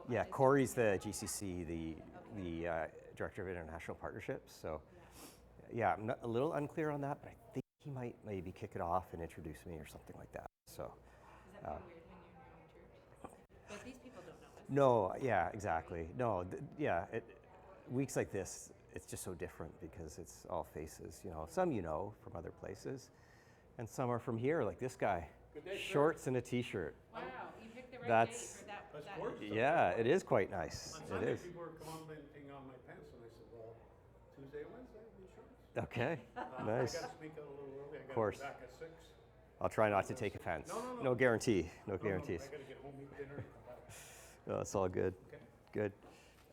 Yeah, Corey's the GCC, the Director of International Partnerships. So, yeah, I'm a little unclear on that, but I think he might maybe kick it off and introduce me or something like that. So, Is that weird when you're in your own church? But these people don't know us. no, yeah, exactly. No, yeah, weeks like this, it's just so different because it's all faces. Some from other places, and some are from here, like this guy. Good day, sir. Shorts and a t-shirt. Wow, you picked the right That's- date for that. That's that- gorgeous. Yeah, it is quite nice. On It Sunday, is. people were commenting on my pants, and I said, well, Tuesday, Wednesday, be shorts. Okay, I nice. got to sneak out a little early. I got to course. be back at 6. I'll try not to take offense. No. No guarantee. No No, guarantees. I got to get home, eat dinner, and come back. No, it's all good. Okay. Good.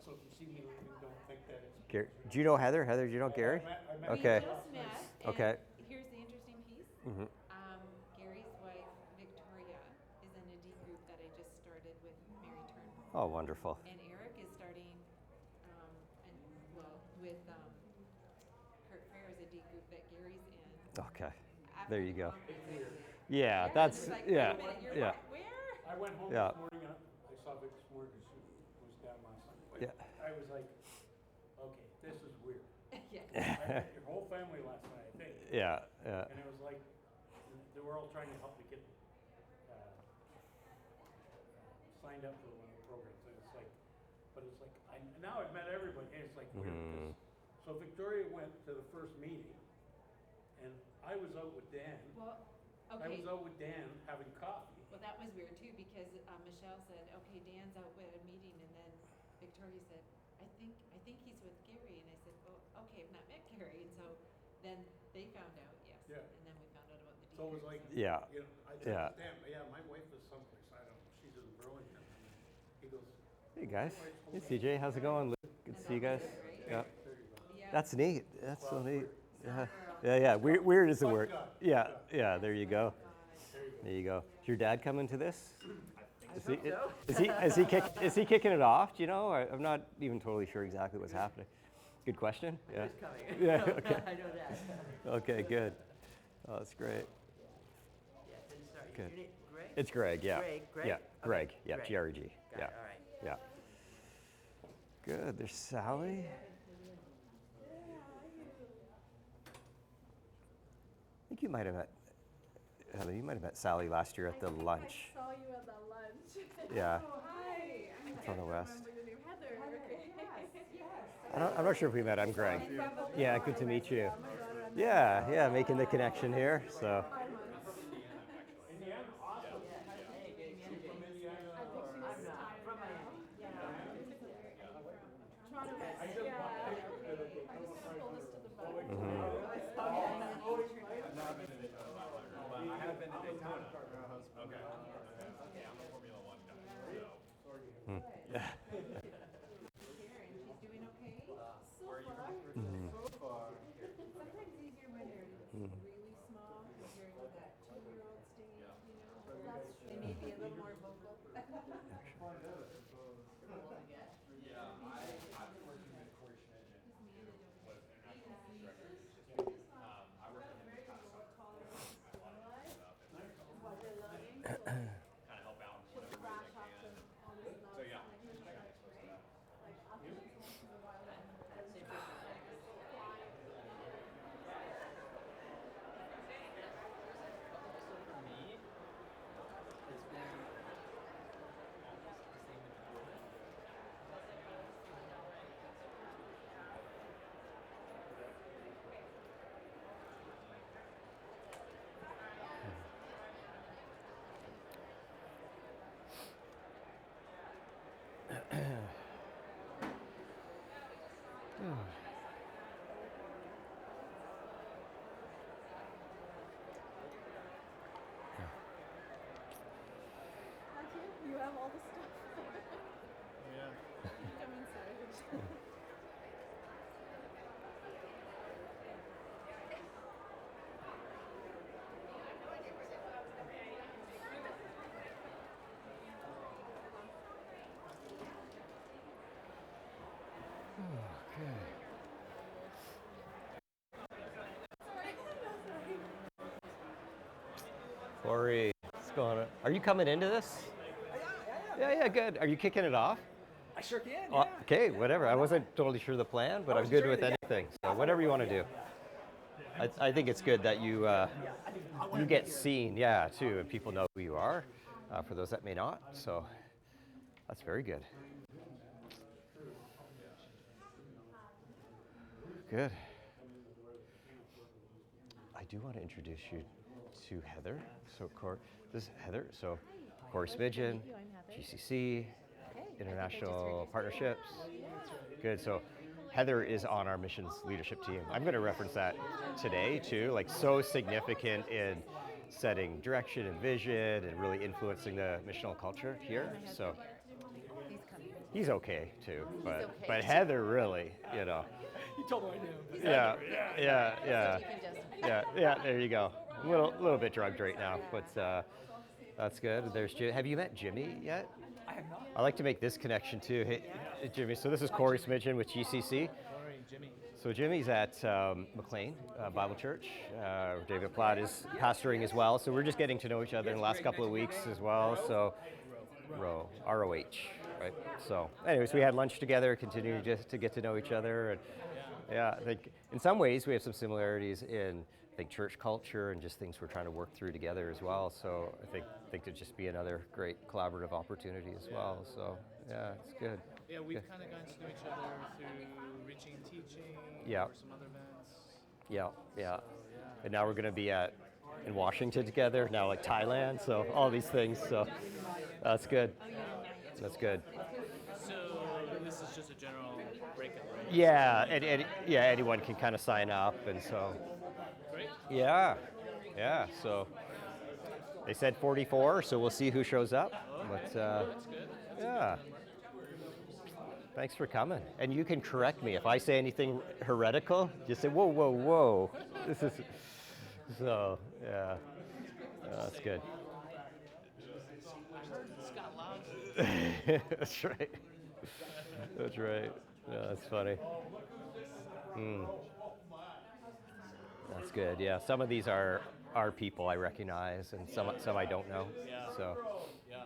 So if you see me leaving, don't think that it's... Do you know Heather? Heather, do you know Gary? I met Okay. We just met. And Okay. Here's the interesting piece. Mm-hmm. Gary's wife, Victoria, is in a D group that I just started with Mary Turnbull. Oh, wonderful. And Eric is starting, with Kurt Fair is a D group that Gary's in. Okay. After There you the go. conference, Yeah, it's that's like, wait a yeah, minute, you're yeah. Where? I went home Yeah. this morning, and I saw Vic this morning because she was down last night. Yeah. I was like, okay, this is weird. Yeah. I met your whole family last night, I think. Yeah, yeah. And it was like, they were all trying to help me get signed up for one of the programs. And it's like, but it's like, now I've met everybody, and it's like weird. Mm-hmm. So Victoria went to the first meeting, and I was out with Dan. Well, I okay. was out with Dan having coffee. Well, that was weird too, because Michelle said, okay, Dan's out with a meeting, and then Victoria said, I think he's with Gary, and I said, well, okay, I've not met Gary, and so then they found out, yes, Yeah. and then we found out about the D So it was group, like, so- Yeah. I said, Yeah. Dan, yeah, my wife is someplace, I don't know, she's in Burlington. He goes, Hey guys. Hey CJ, how's it going? Good to see you guys. Yeah. there you go. Yeah. That's neat. That's so neat. Yeah. Girl. Yeah. Weird is the But word. God. Yeah. Yeah. There you go. There you go. There you go. Is your dad coming to this? Is he, hope so. is he kicking it off? Do you know? I'm not even totally sure exactly what's happening. Good question. Yeah. Who's coming? Yeah. Okay. I know that. Okay. Good. Oh, that's great. Yeah, then sorry. Good. Your name, Greg? It's Greg. Yeah. Greg? Yeah. Okay. Greg. Yeah. Greg. GREG. Got Yeah. it, all right. Yeah. Good. There's Sally. I think you might have met Heather. You might have met Sally last year at the lunch. I saw you at that lunch. Yeah. Oh, hi. I'm From the west. Remember your name, Heather. I'm not sure if we met. I'm Greg. Yeah. Good to meet you. Yeah. Making the connection here. So. Indiana, awesome. She's from Indiana. I'm not from Miami. Toronto West. I just Yeah. walked in. I'm just gonna pull this to the back. I have been to Daytona. Okay. Yeah, I'm a Formula One guy. So. Yeah. Karen, she's doing okay? So far. So far. Sometimes easier when they're really small compared to that 2-year-old stage, That's They may be a little more vocal. Yeah, I've been working with Corey Schmidt and was international director. I worked with him in the past summer. Kind of help out in whatever ways I can. So yeah, I got exposed to that. That's interesting. So for me, it's been almost the same with the movement. You have all the stuff. Yeah. Come inside. Okay. Corey, what's going on? Are you coming into this? Yeah, good. Are you kicking it off? I sure can, yeah. Okay, whatever. I wasn't totally sure of the plan, but I'm good with anything. So whatever you want to do. I think it's good that you get seen, yeah, too, and people know who you are. For those that may not, so that's very good. Good. I do want to introduce you to Heather. So, this is Heather. So, Corey Smidgen, GCC, International Partnerships. Good. So, Heather is on our missions leadership team. I'm going to reference that today too. Like, so significant in setting direction and vision and really influencing the missional culture here. So, he's okay too, but Heather really, you know. You told him I knew. Yeah. There you go. A little bit drugged right now, but that's good. There's have you met Jimmy yet? I have not. I like to make this connection too. Hey, Jimmy. So this is Corey Smidgen with GCC. Corey, Jimmy. So Jimmy's at McFarlane Bible Church. David Platt is pastoring as well. So we're just getting to know each other in the last couple of weeks as well. So ROH, right? So anyways, we had lunch together, continuing just to get to know each other. And yeah, I think in some ways we have some similarities in church culture and just things we're trying to work through together as well. So I think it'd just be another great collaborative opportunity as well. So yeah, it's good. Yeah, we've kind of gotten to know each other through Reaching and Teaching, Yeah. or some other events. Yeah. And now we're going to be in Washington together, now like Thailand, so all these things. So that's good. That's good. So this is just a general breakup, right? Yeah, and anyone can kind of sign up, and so. Great. Yeah. So they said 44, so we'll see who shows up. But That's good. yeah. Thanks for coming. And you can correct me if I say anything heretical. Just say, whoa. This is so yeah. That's good. Scott Loud. That's right. Yeah, that's funny. That's good. Yeah, some of these are people I recognize, and some I don't know. Yeah. So Yeah.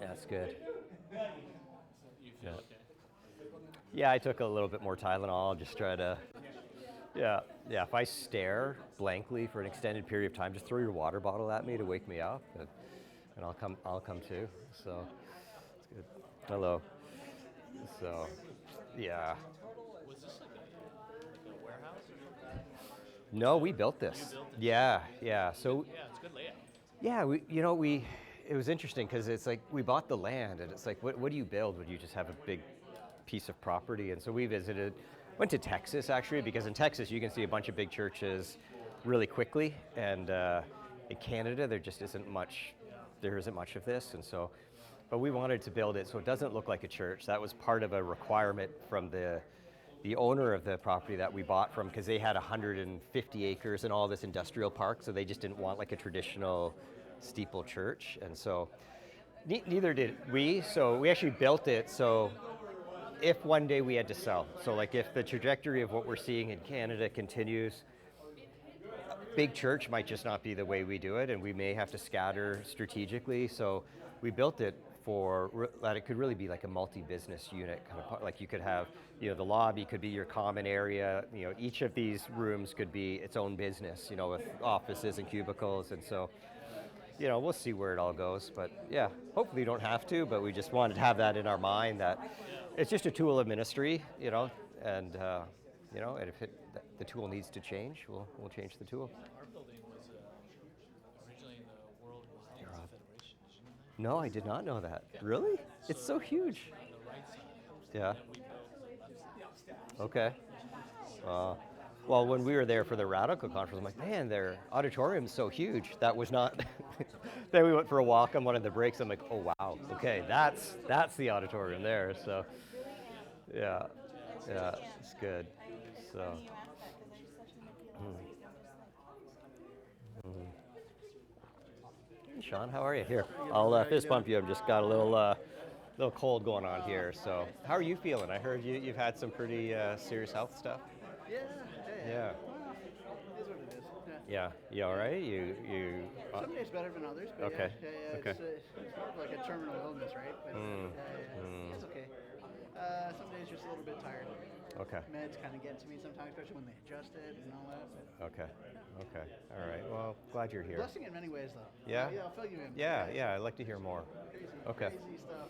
yeah, that's good. You feel okay? Yeah, I took a little bit more Tylenol. Just try to. Yeah. If I stare blankly for an extended period of time, just throw your water bottle at me to wake me up, and I'll come too. So it's good. Hello. So yeah. Was this like a warehouse or something? No, we built this. You built it? Yeah. So Yeah, it's a good layout. yeah, it was interesting because it's like we bought the land, and it's like, what do you build when you just have a big piece of property? And so we went to Texas actually, because in Texas you can see a bunch of big churches really quickly, and in Canada there isn't much of this, and so. But we wanted to build it so it doesn't look like a church. That was part of a requirement from the owner of the property that we bought from, because they had 150 acres and all this industrial park, so they just didn't want like a traditional steeple church. And so neither did we. So we actually built it so if one day we had to sell, so like if the trajectory of what we're seeing in Canada continues, big church might just not be the way we do it, and we may have to scatter strategically. So we built it for that it could really be like a multi-business unit kind of, like you could have, the lobby could be your common area, each of these rooms could be its own business, with offices and cubicles. And so, we'll see where it all goes, but yeah, hopefully you don't have to, but we just wanted to have that in our mind, that it's just a tool of ministry, and and if the tool needs to change, we'll change the tool. Our building was originally in the World Wildlife Federation. Did you know that? No, I did not know that. Really? It's so huge. On the right side. Yeah. And we built Okay. Well, when we were there for the Radical Conference, I'm like, man, their auditorium's so huge. That was not. Then we went for a walk on one of the breaks. I'm like, oh wow, okay, that's the auditorium there. So, yeah, it's good. So. Hey, Sean, how are you? Here, I'll fist bump you. I've just got a little cold going on here. So, how are you feeling? I heard you've had some pretty serious health stuff. Yeah. Yeah. Well, it is what it is. Yeah. You all right? You. Some days better than others. But Okay. Yeah. Okay. It's more of like a terminal illness, right? But it's okay. little bit tired. Okay. Meds kind of get to me sometimes, especially when they adjust it and all that. But Okay. Okay. All right. Well, glad you're here. blessing in many ways, though. Yeah? Yeah, I'll fill you in. Yeah. Yeah. I'd like to hear more. Crazy, Okay. crazy stuff.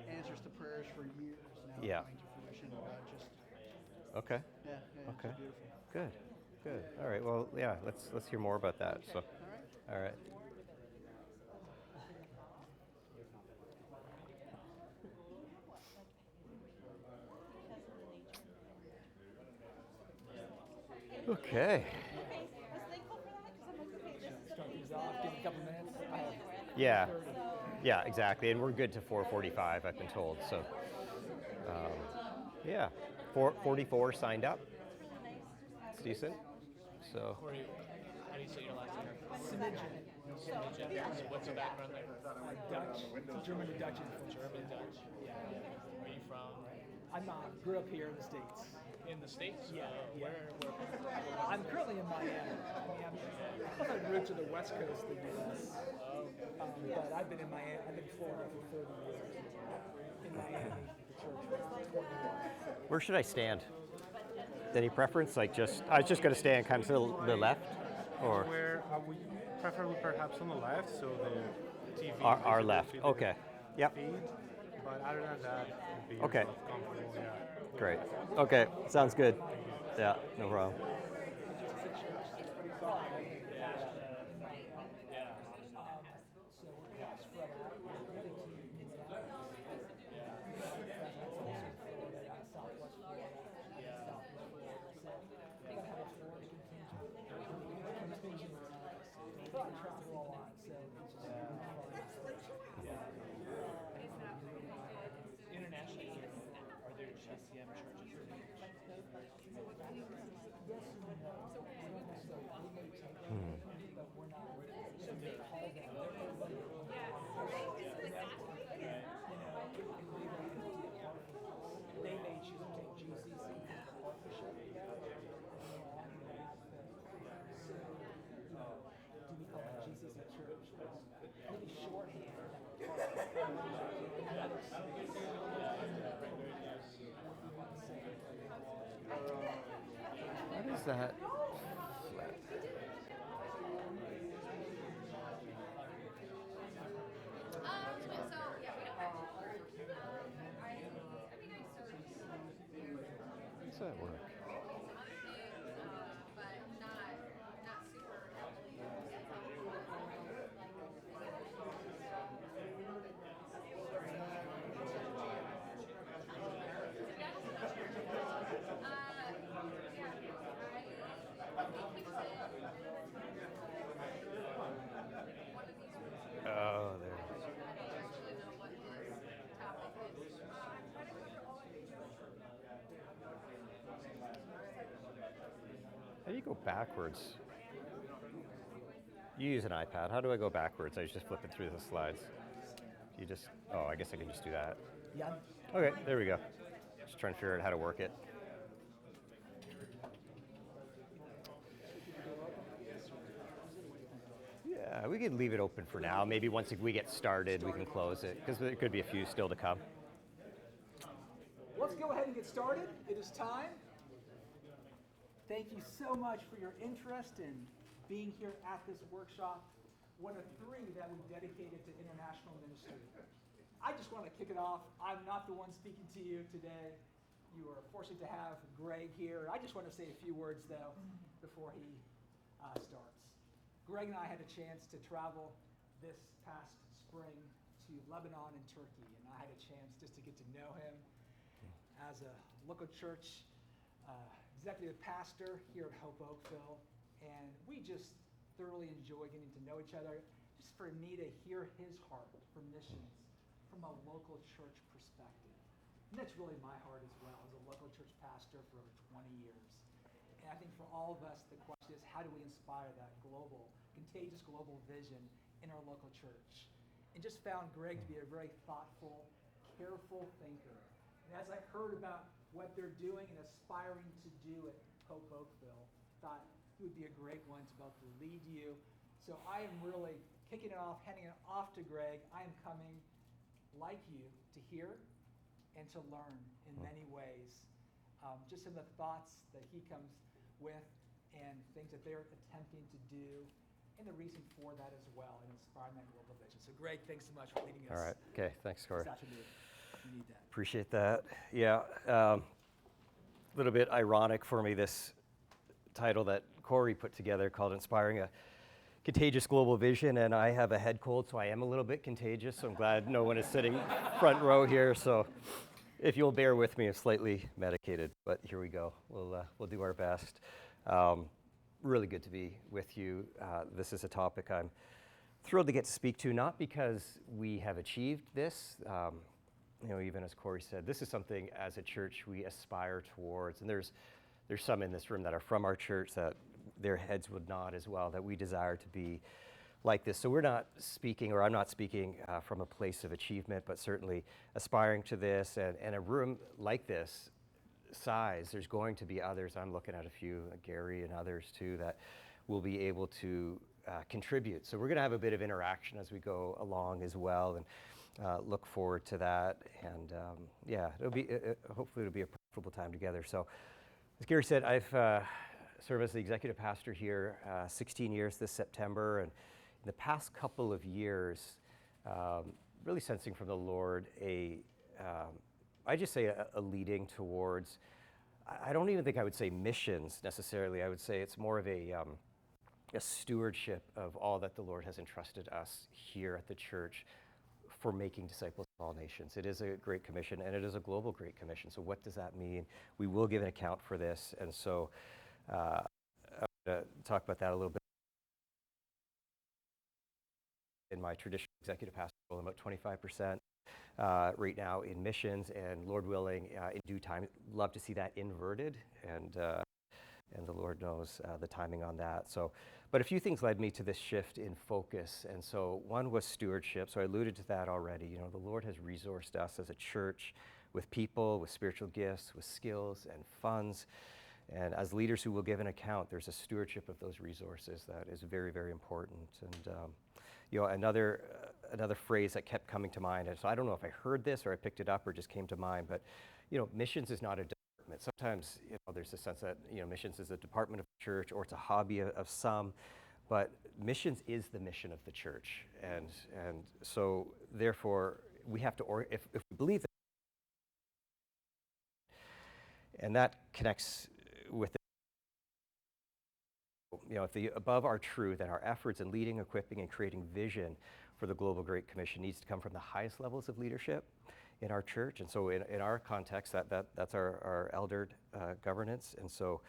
Answers to prayers for years now Yeah. coming to fruition. Just Okay. yeah, Okay. It's beautiful. Good. Good. All right. Well, yeah. Let's hear more about that. So. All right. All right. Okay. Start these off, give it a couple minutes. I have Yeah. Yeah. Exactly. And we're good to 4:45. I've been told. So. Yeah. 44 signed up. It's decent. So. Corey, how do you say your last name? Smidgen. What's the background there? Dutch, German to Dutch influence. German Dutch. Yeah. Where are you from? I'm grew up here in the States. In the States? Yeah, yeah. Where? I'm currently in Miami. I have roots to the West Coast of the U.S. But I've been in Miami. I've been in Florida for 30 years. In Miami, the church for 21. Where should I stand? Any preference? Like I was just going to stand kind of to the left, or Where we preferably perhaps on the left, so the TV. our visibility left. to the Okay. Yep. Feed, but other than that, be Okay. yourself comfortable. Yeah. Great. Okay. Sounds good. Yeah. No problem. Internationally, are there GCM churches? They may choose to take GCC as a partnership. To become a GCC church, maybe shorthand. What is that? Flip? How does that work? Oh, there. How do you go backwards? You use an iPad. How do I go backwards? I was just flipping through the slides. You just, oh, I guess I can just do that. Yeah. Okay, there we go. Just trying to figure out how to work it. Yeah, we can leave it open for now. Maybe once we get started, we can close it, because there could be a few still to come. Let's go ahead and get started. It is time. Thank you so much for your interest in being here at this workshop, one of 3 that we dedicated to international ministry. I just want to kick it off. I'm not the one speaking to you today. You are fortunate to have Greg here. I just want to say a few words, though, before he starts. Greg and I had a chance to travel this past spring to Lebanon and Turkey, and I had a chance just to get to know him as a local church executive pastor here at Hope Oakville, and we just thoroughly enjoy getting to know each other. Just for me to hear his heart for missions from a local church perspective. And that's really my heart as well, as a local church pastor for over 20 years. And I think for all of us, the question is, how do we inspire that global, contagious global vision in our local church? And just found Greg to be a very thoughtful, careful thinker. And as I heard about what they're doing and aspiring to do at Hope Oakville, thought he would be a great one to be able to lead you. So I am really kicking it off, handing it off to Greg. I am coming, like you, to hear and to learn in many ways. Just some of the thoughts that he comes with and things that they're attempting to do, and the reason for that as well, and inspiring that global vision. So Greg, thanks so much for leading us. All right. Okay. Thanks, Corey. This afternoon. We need that. Appreciate that. Yeah. A little bit ironic for me, this title that Corey put together called Inspiring a Contagious Global Vision, and I have a head cold, so I am a little bit contagious, so I'm glad no one is sitting front row here, so if you'll bear with me, I'm slightly medicated, but here we go. We'll do our best. Really good to be with you. This is a topic I'm thrilled to get to speak to, not because we have achieved this, even as Corey said, this is something as a church we aspire towards, and there's some in this room that are from our church that their heads would nod as well, that we desire to be like this. So we're not speaking, or I'm not speaking from a place of achievement, but certainly aspiring to this. And a room like this size, there's going to be others. I'm looking at a few, Gary and others too, that will be able to contribute. So we're going to have a bit of interaction as we go along as well, and look forward to that. And it'll be hopefully it'll be a profitable time together. So as Gary said, I've served as the executive pastor here 16 years this September, and in the past couple of years, really sensing from the Lord I just say a leading towards, I don't even think I would say missions necessarily. I would say it's more of a stewardship of all that the Lord has entrusted us here at the church for making disciples of all nations. It is a great commission, and it is a global great commission. So what does that mean? We will give an account for this, and so I'm going to talk about that a little bit. In my traditional executive pastoral role, I'm about 25% right now in missions, and Lord willing, in due time, love to see that inverted, and the Lord knows the timing on that. So, but a few things led me to this shift in focus, and so one was stewardship. So I alluded to that already. The Lord has resourced us as a church with people, with spiritual gifts, with skills and funds. And as leaders who will give an account, there's a stewardship of those resources that is very, very important. And another phrase that kept coming to mind, and so I don't know if I heard this or I picked it up or just came to mind, but missions is not a department. Sometimes there's a sense that missions is a department of the church, or it's a hobby of some, but missions is the mission of the church. And so therefore we have to, if we believe that, and that connects with if the above are true, then our efforts in leading, equipping, and creating vision for the Global Great Commission needs to come from the highest levels of leadership in our church. And so in our context, that's our elder governance. And so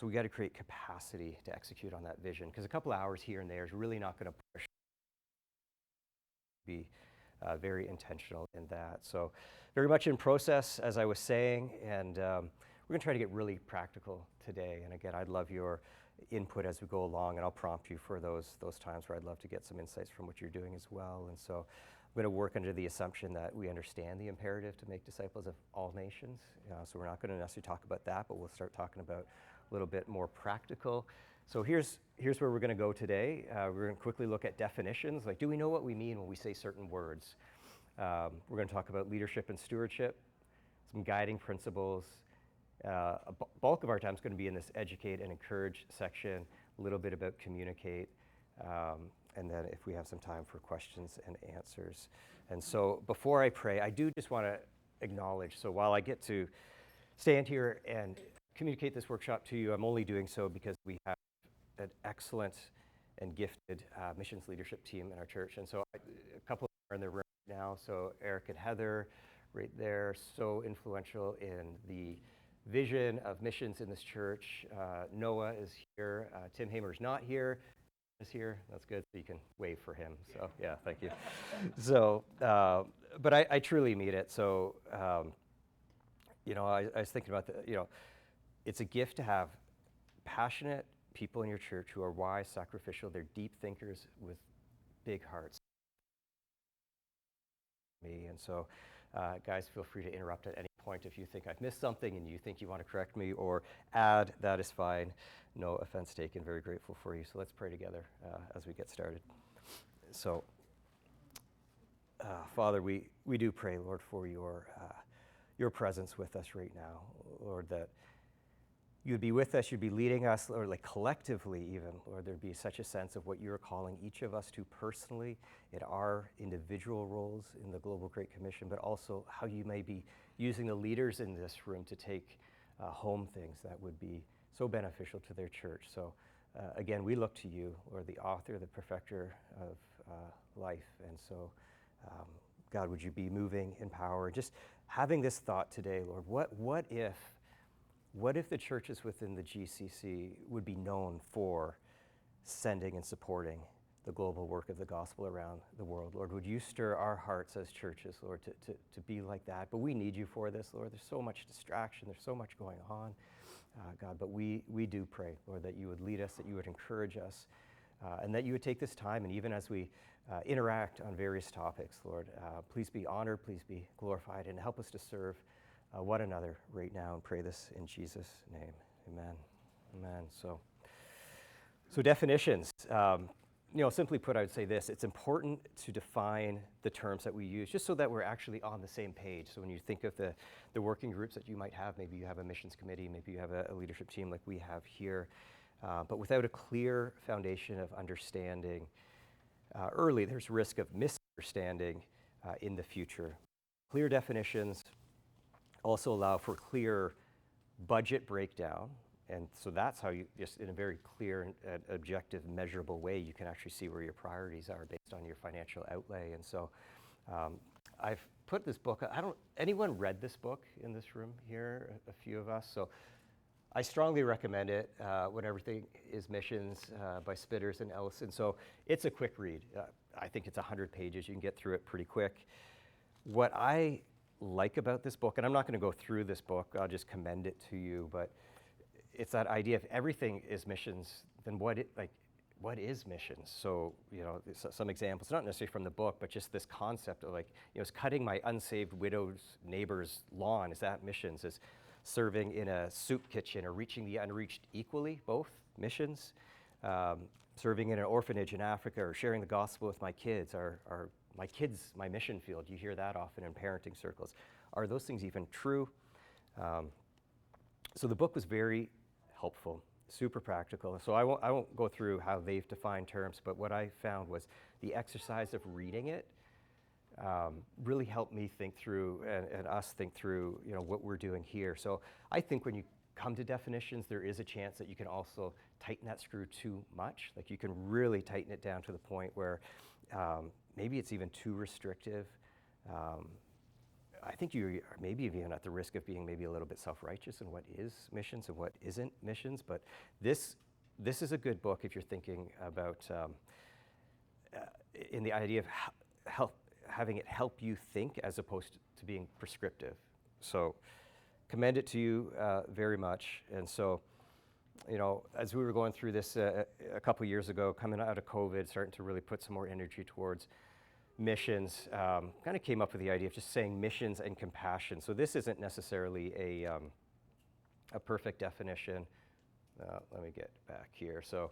we got to create capacity to execute on that vision, because a couple hours here and there is really not going to push. Be very intentional in that. So very much in process, as I was saying, and we're going to try to get really practical today. And again, I'd love your input as we go along, and I'll prompt you for those times where I'd love to get some insights from what you're doing as well. And so I'm going to work under the assumption that we understand the imperative to make disciples of all nations. So we're not going to necessarily talk about that, but we'll start talking about a little bit more practical. So here's where we're going to go today. We're going to quickly look at definitions. Like, do we know what we mean when we say certain words? We're going to talk about leadership and stewardship, some guiding principles. A bulk of our time is going to be in this educate and encourage section, a little bit about communicate, and then if we have some time for questions and answers. And so before I pray, I do just want to acknowledge, so while I get to stand here and communicate this workshop to you, I'm only doing so because we have an excellent and gifted missions leadership team in our church. And so a couple of them are in the room now. So Eric and Heather right there, so influential in the vision of missions in this church. Noah is here. Tim Hamer's not here. Is here. That's good. So you can wave for him. So yeah, thank you. So, but I truly mean it. So, I was thinking about it's a gift to have passionate people in your church who are wise, sacrificial. They're deep thinkers with big hearts. And so, guys, feel free to interrupt at any point if you think I've missed something and you think you want to correct me or add. That is fine. No offense taken. Very grateful for you. So let's pray together as we get started. So, Father, we do pray, Lord, for your your presence with us right now, Lord, that you would be with us, you'd be leading us, or like collectively even, Lord, there'd be such a sense of what you're calling each of us to personally in our individual roles in the Global Great Commission, but also how you may be using the leaders in this room to take home things that would be so beneficial to their church. So again, we look to you, Lord, the author, the perfecter of life. And so, God, would you be moving in power? Just having this thought today, Lord, what if the churches within the GCC would be known for sending and supporting the global work of the gospel around the world? Lord, would you stir our hearts as churches, Lord, to be like that? But we need you for this, Lord. There's so much distraction. There's so much going on, God. But we do pray, Lord, that you would lead us, that you would encourage us, and that you would take this time. And even as we interact on various topics, Lord, please be honored, please be glorified, and help us to serve one another right now, and pray this in Jesus' name. Amen. Amen. So definitions. Simply put, I would say this: it's important to define the terms that we use, just so that we're actually on the same page. So when you think of the working groups that you might have, maybe you have a missions committee, maybe you have a leadership team like we have here, but without a clear foundation of understanding early, there's risk of misunderstanding in the future. Clear definitions also allow for clear budget breakdown. And so that's how you, just in a very clear and objective, measurable way, you can actually see where your priorities are based on your financial outlay. And so I've put this book, anyone read this book in this room here? A few of us. So I strongly recommend it, When Everything is Missions by Spitters and Ellison. So it's a quick read. I think it's 100 pages. You can get through it pretty quick. What I like about this book, and I'm not going to go through this book, I'll just commend it to you, but it's that idea if everything is missions, then what is missions? So, some examples, not necessarily from the book, but just this concept of is cutting my unsaved widow's neighbor's lawn, is that missions? Is serving in a soup kitchen or reaching the unreached equally, both missions? Serving in an orphanage in Africa or sharing the gospel with my kids, are my kids my mission field? You hear that often in parenting circles. Are those things even true? So the book was very helpful, super practical. So I won't go through how they've defined terms, but what I found was the exercise of reading it really helped me think through and us think through what we're doing here. So I think when you come to definitions, there is a chance that you can also tighten that screw too much. Like you can really tighten it down to the point where maybe it's even too restrictive. I think you're maybe even at the risk of being maybe a little bit self-righteous in what is missions and what isn't missions. But this is a good book if you're thinking about in the idea of having it help you think as opposed to being prescriptive. So commend it to you very much. And so, as we were going through this a couple years ago, coming out of COVID, starting to really put some more energy towards missions, kind of came up with the idea of just saying missions and compassion. So this isn't necessarily a perfect definition. Let me get back here. So,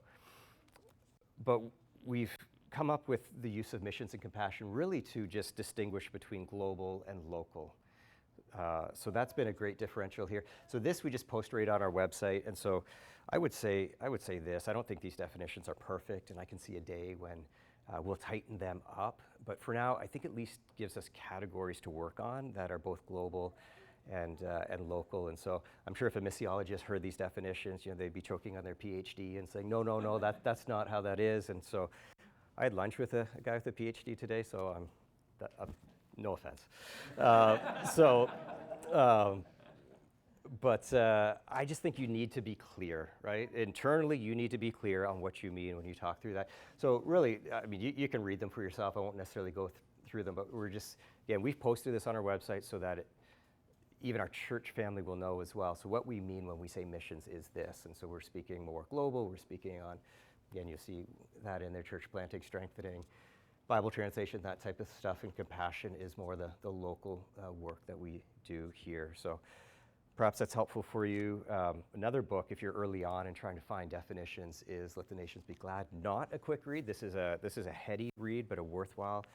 but we've come up with the use of missions and compassion really to just distinguish between global and local. So that's been a great differential here. So this we just post right on our website. And so I would say this: I don't think these definitions are perfect, and I can see a day when we'll tighten them up. But for now, I think at least gives us categories to work on that are both global and local. And so I'm sure if a missiologist heard these definitions, they'd be choking on their PhD and saying, no, that's not how that is. And so I had lunch with a guy with a PhD today, so no offense. But I just think you need to be clear, right? Internally, you need to be clear on what you mean when you talk through that. So really, I mean, you can read them for yourself. I won't necessarily go through them, but we've posted this on our website so that even our church family will know as well. So what we mean when we say missions is this. And so we're speaking more global. We're speaking on, again, you'll see that in their church planting, strengthening, Bible translation, that type of stuff. And compassion is more the local work that we do here. So perhaps that's helpful for you. Another book, if you're early on and trying to find definitions, is Let the Nations Be Glad. Not a quick read. This is a heady read, but a worthwhile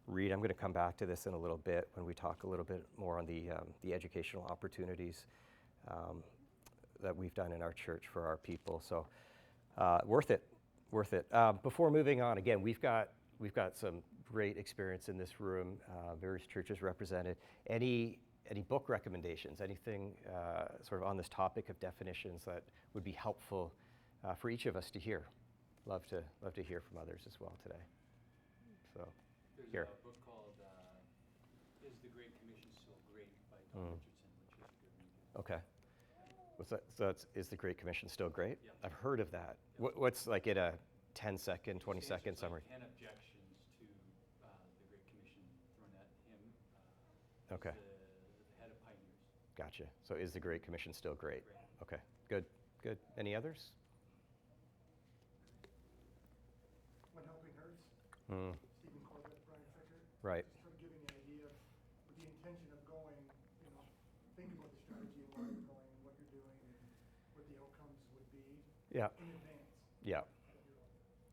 read. I'm going to come back to this in a little bit when we talk a little bit more on the educational opportunities that we've done in our church for our people. So worth it. Before moving on, again, we've got some great experience in this room, various churches represented. Any book recommendations, anything sort of on this topic of definitions that would be helpful for each of us to hear? Love to hear from others as well today. So, There's here. a book called Is the Great Commission Still Great by Tom Richardson, which is a good read. Okay. What's that? So is the Great Commission still great? Yep. I've heard of that. Yep. What's like in a 10-second, 20-second It's summary? like 10 objections to the Great Commission thrown at him. Okay. The head of Pioneers. Gotcha. So is the Great Commission still great? Great. Okay, good. Any others? When Helping Hurts, Mm, Stephen Corbett, Brian Ficker. right. Sort of giving an idea of, with the intention of going, think about the strategy and where you're going and what you're doing and what the outcomes would be Yeah. in advance. Yeah.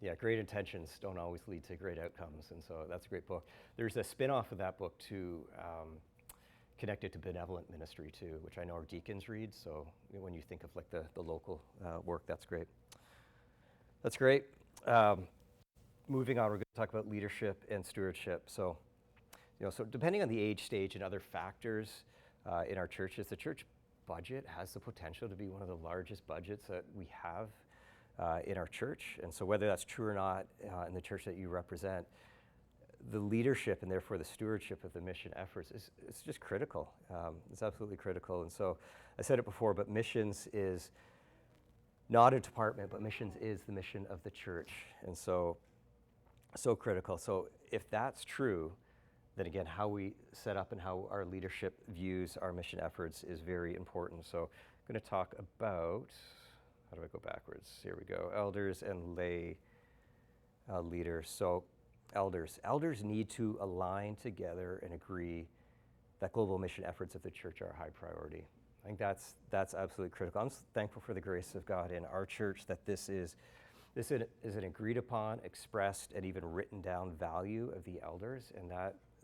Yeah, great intentions don't always lead to great outcomes, and so that's a great book. There's a spin-off of that book too, connected to benevolent ministry too, which I know our deacons read, so when you think of like the local work, that's great. That's great. Moving on, we're going to talk about leadership and stewardship. So, so depending on the age stage and other factors in our churches, the church budget has the potential to be one of the largest budgets that we have in our church. And so whether that's true or not in the church that you represent, the leadership and therefore the stewardship of the mission efforts is just critical. It's absolutely critical. And so I said it before, but missions is not a department, but missions is the mission of the church. And so critical. So if that's true, then again, how we set up and how our leadership views our mission efforts is very important. So I'm going to talk about, how do I go backwards? Here we go. Elders and lay leaders. So elders need to align together and agree that global mission efforts of the church are a high priority. I think that's absolutely critical. I'm thankful for the grace of God in our church that this is an agreed upon, expressed, and even written down value of the elders, and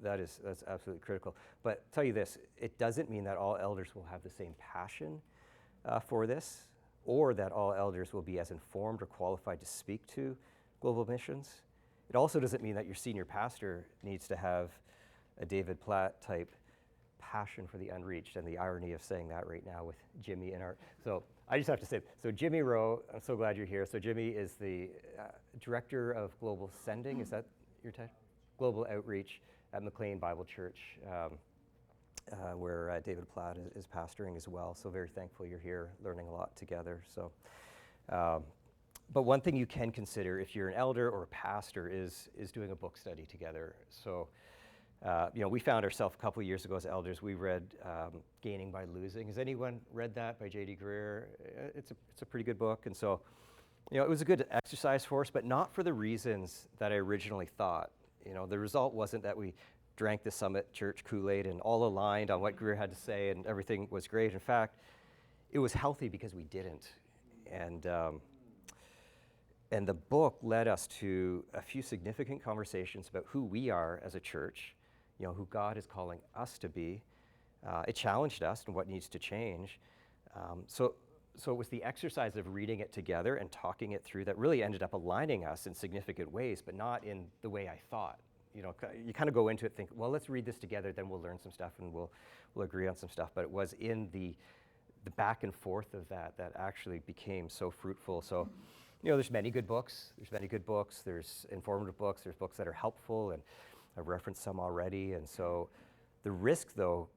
that's absolutely critical. But I'll tell you this, it doesn't mean that all elders will have the same passion for this, or that all elders will be as informed or qualified to speak to global missions. It also doesn't mean that your senior pastor needs to have a David Platt type passion for the unreached, and the irony of saying that right now with Jimmy in our, so I just have to say, so Jimmy Rowe, I'm so glad you're here. So Jimmy is the Director of Global Sending, is that your title? Global Outreach at McFarlane Bible Church, where David Platt is pastoring as well. So very thankful you're here, learning a lot together. So, but one thing you can consider if you're an elder or a pastor is doing a book study together. So, we found ourselves a couple of years ago as elders, we read Gaining by Losing. Has anyone read that by J.D. Greer? It's a pretty good book. And so, it was a good exercise for us, but not for the reasons that I originally thought. The result wasn't that we drank the Summit Church Kool-Aid and all aligned on what Greer had to say and everything was great. In fact, it was healthy because we didn't. And the book led us to a few significant conversations about who we are as a church, who God is calling us to be. It challenged us and what needs to change. So it was the exercise of reading it together and talking it through that really ended up aligning us in significant ways, but not in the way I thought. You kind of go into it think, well, let's read this together, then we'll learn some stuff and we'll agree on some stuff. But it was in the back and forth of that actually became so fruitful. So, there's many good books. There's informative books. There's books that are helpful, and I've referenced some already. And so the risk, though,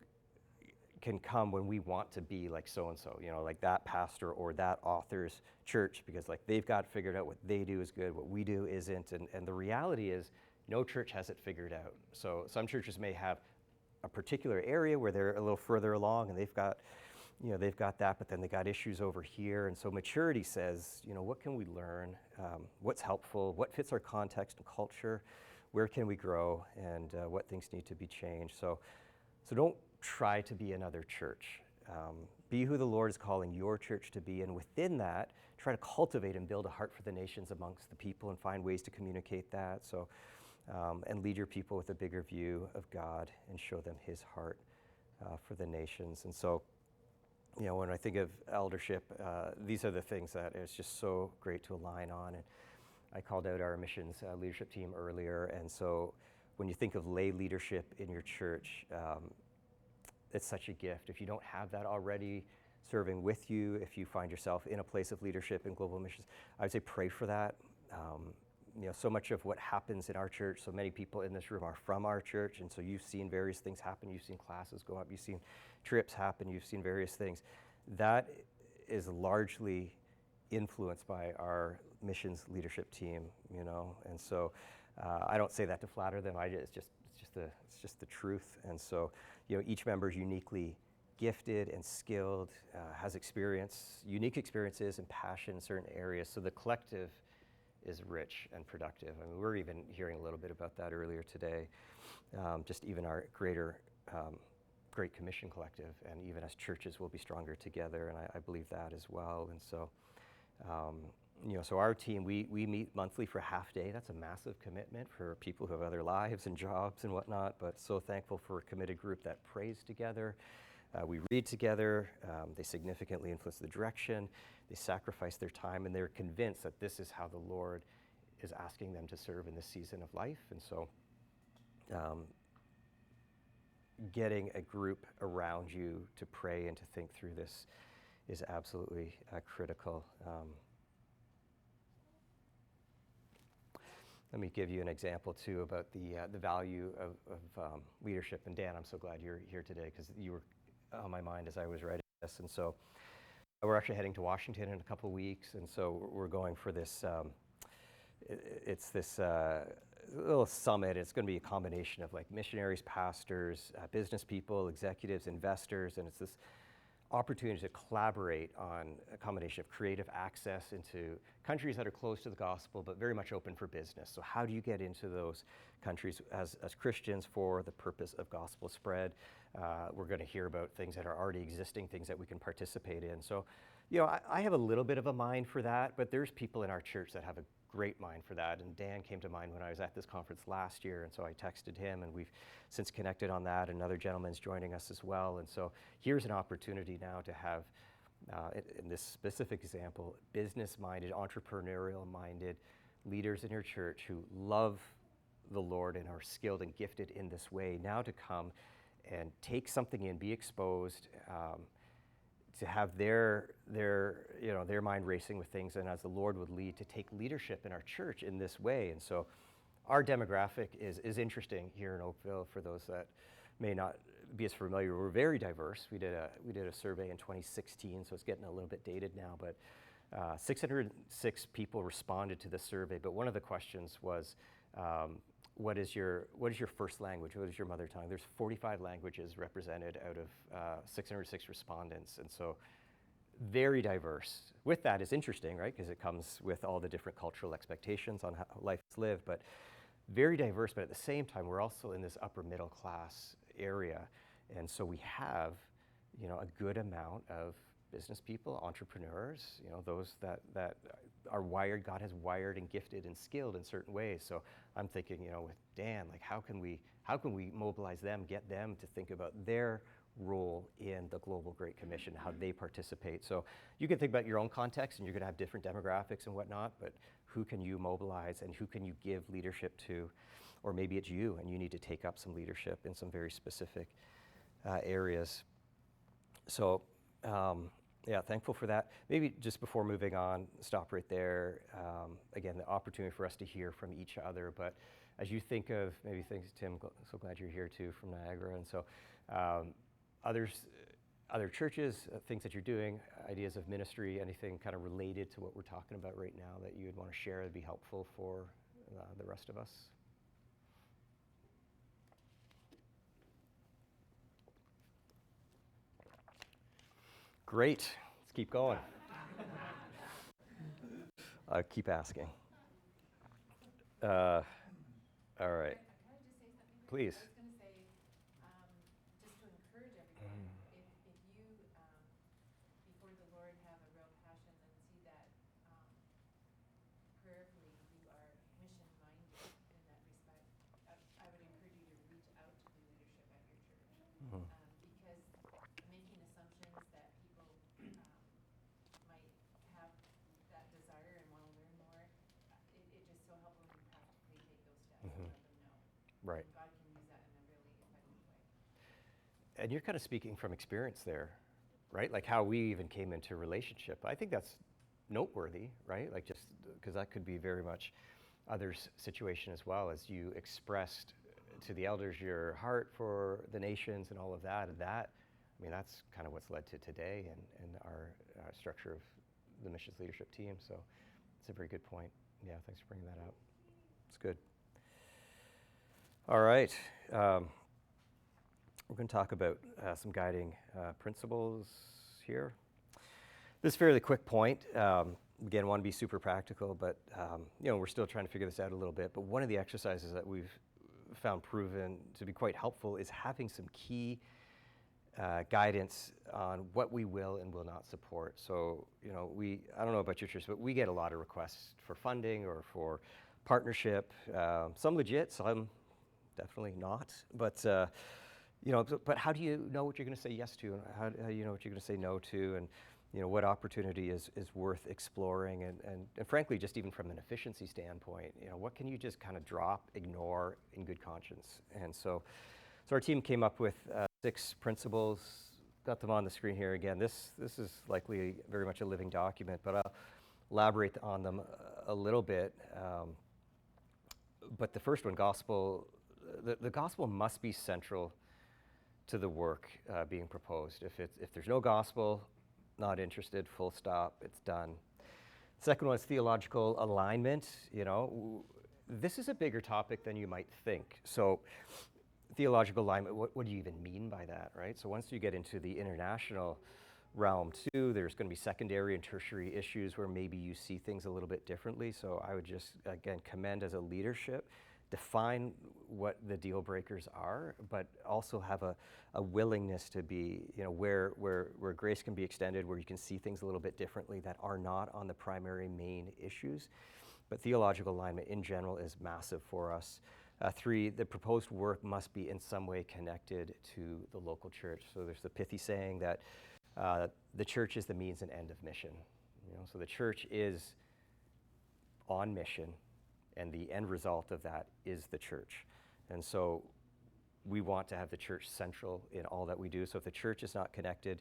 can come when we want to be like so-and-so, like that pastor or that author's church, because like they've got figured out what they do is good, what we do isn't. And the reality is no church has it figured out. So some churches may have a particular area where they're a little further along and they've got that, but then they got issues over here. And so maturity says, what can we learn? What's helpful? What fits our context and culture? Where can we grow? And what things need to be changed? So don't try to be another church. Be who the Lord is calling your church to be. And within that, try to cultivate and build a heart for the nations amongst the people and find ways to communicate that. So and lead your people with a bigger view of God and show them his heart for the nations. And so, when I think of eldership, these are the things that it's just so great to align on. And I called out our missions leadership team earlier. And so when you think of lay leadership in your church, it's such a gift. If you don't have that already serving with you, if you find yourself in a place of leadership in global missions, I would say pray for that. So much of what happens in our church, so many people in this room are from our church, and so you've seen various things happen. You've seen classes go up, you've seen trips happen, you've seen various things. That is largely influenced by our missions leadership team, and so I don't say that to flatter them. It's just the truth. And so, each member is uniquely gifted and skilled, has unique experiences and passion in certain areas. So the collective is rich and productive. I mean, we're even hearing a little bit about that earlier today. Just even our Great Commission collective, and even as churches, we'll be stronger together, and I believe that as well. And so, so our team, we meet monthly for a half day. That's a massive commitment for people who have other lives and jobs and whatnot, but so thankful for a committed group that prays together. We read together. They significantly influence the direction. They sacrifice their time, and they're convinced that this is how the Lord is asking them to serve in this season of life. And so getting a group around you to pray and to think through this is absolutely critical. Let me give you an example, too, about the value of leadership. And Dan, I'm so glad you're here today, because you were on my mind as I was writing this. And so we're actually heading to Washington in a couple weeks, and so we're going for this, it's this little summit. It's going to be a combination of like missionaries, pastors, business people, executives, investors, and it's this opportunity to collaborate on a combination of creative access into countries that are close to the gospel, but very much open for business. So how do you get into those countries as Christians for the purpose of gospel spread? We're going to hear about things that are already existing, things that we can participate in. So, I have a little bit of a mind for that, but there's people in our church that have a great mind for that. And Dan came to mind when I was at this conference last year, and so I texted him, and we've since connected on that. Another gentleman's joining us as well. And so here's an opportunity now to have, in this specific example, business-minded, entrepreneurial-minded leaders in your church who love the Lord and are skilled and gifted in this way, now to come and take something in, be exposed, to have their mind racing with things, and as the Lord would lead, to take leadership in our church in this way. And so our demographic is interesting here in Oakville. For those that may not be as familiar, we're very diverse. We did a survey in 2016, so it's getting a little bit dated now, but 606 people responded to the survey. But one of the questions was, what is your first language? What is your mother tongue? There's 45 languages represented out of 606 respondents, and so very diverse. With that is interesting, right? Because it comes with all the different cultural expectations on how life is lived, but very diverse. But at the same time, we're also in this upper middle class area, and so we have, a good amount of business people, entrepreneurs, those that are wired, God has wired and gifted and skilled in certain ways. So I'm thinking, with Dan, like how can we mobilize them, get them to think about their role in the Global Great Commission, how they participate. So you can think about your own context, and you're going to have different demographics and whatnot, but who can you mobilize and who can you give leadership to? Or maybe it's you, and you need to take up some leadership in some very specific areas. So thankful for that. Maybe just before moving on, stop right there. Again, the opportunity for us to hear from each other. But as you think of maybe things, Tim, so glad you're here too from Niagara. And so other churches, things that you're doing, ideas of ministry, anything kind of related to what we're talking about right now that you would want to share that'd be helpful for the rest of us? Great. Let's keep going. I'll keep asking. All right. Can I just say something? Please. I was going to say, just to encourage everyone, if you, before the Lord, have a real passion and see that prayerfully you are mission-minded in that respect, and you're kind of speaking from experience there, right? Like how we even came into a relationship. I think that's noteworthy, right? Like just because that could be very much others' situation as well, as you expressed to the elders your heart for the nations and all of that. And that, I mean, that's kind of what's led to today and our structure of the missions leadership team. So it's a very good point. Yeah, thanks for bringing that up. It's good. All right. We're going to talk about some guiding principles here. This is a fairly quick point. Again, want to be super practical, but we're still trying to figure this out a little bit. But one of the exercises that we've found proven to be quite helpful is having some key guidance on what we will and will not support. So, I don't know about your church, but we get a lot of requests for funding or for partnership. Some legit, some definitely not. But but how do you know what you're going to say yes to, and how do you know what you're going to say no to, and what opportunity is worth exploring, and frankly, just even from an efficiency standpoint, what can you just kind of drop, ignore in good conscience? And so our team came up with 6 principles. Got them on the screen here again. This is likely very much a living document, but I'll elaborate on them a little bit. But the first one, the gospel must be central to the work being proposed. If there's no gospel, not interested, full stop, it's done. Second one is theological alignment. This is a bigger topic than you might think. So theological alignment, what do you even mean by that, right? So once you get into the international realm too, there's going to be secondary and tertiary issues where maybe you see things a little bit differently. So I would just, again, commend as a leadership, define what the deal breakers are, but also have a willingness to be, where grace can be extended, where you can see things a little bit differently that are not on the primary main issues. But theological alignment in general is massive for us. 3, the proposed work must be in some way connected to the local church. So there's the pithy saying that the church is the means and end of mission. So the church is on mission, and the end result of that is the church. And so we want to have the church central in all that we do. So if the church is not connected,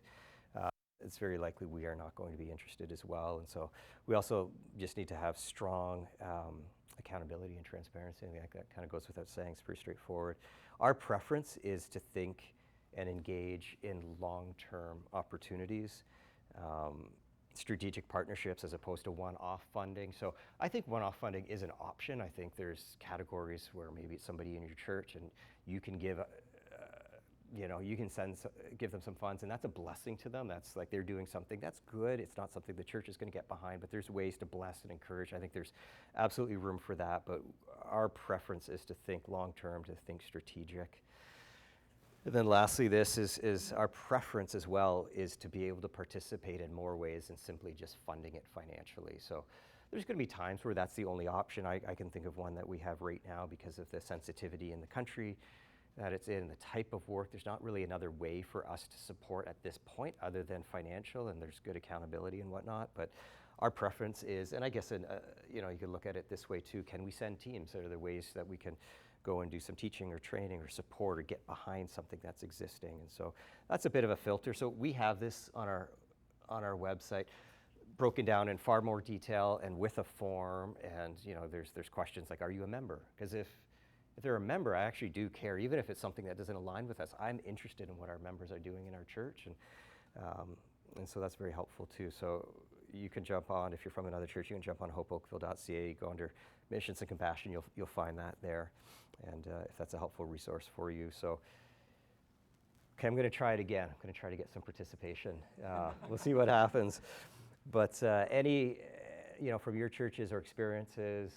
it's very likely we are not going to be interested as well. And so we also just need to have strong accountability and transparency. I think that kind of goes without saying. It's pretty straightforward. Our preference is to think and engage in long-term opportunities. Strategic partnerships as opposed to one-off funding. So I think one-off funding is an option. I think there's categories where maybe it's somebody in your church and you can give, you can give them some funds, and that's a blessing to them. That's like they're doing something that's good. It's not something the church is going to get behind, but there's ways to bless and encourage. I think there's absolutely room for that, but our preference is to think long-term, to think strategic. And then lastly, this is our preference as well, is to be able to participate in more ways than simply just funding it financially. So there's going to be times where that's the only option. I can think of one that we have right now because of the sensitivity in the country that it's in, the type of work. There's not really another way for us to support at this point other than financial, and there's good accountability and whatnot. But our preference is, and I guess you can look at it this way too, can we send teams? Are there ways that we can go and do some teaching or training or support or get behind something that's existing? And so that's a bit of a filter. So we have this on our website broken down in far more detail and with a form, and there's questions like, are you a member? Because if they're a member, I actually do care, even if it's something that doesn't align with us. I'm interested in what our members are doing in our church, and so that's very helpful too. So you can jump on, if you're from another church, you can jump on hopeoakville.ca, go under Missions and Compassion, you'll find that there, and if that's a helpful resource for you. So, okay, I'm going to try it again. I'm going to try to get some participation. We'll see what happens. But any, from your churches or experiences,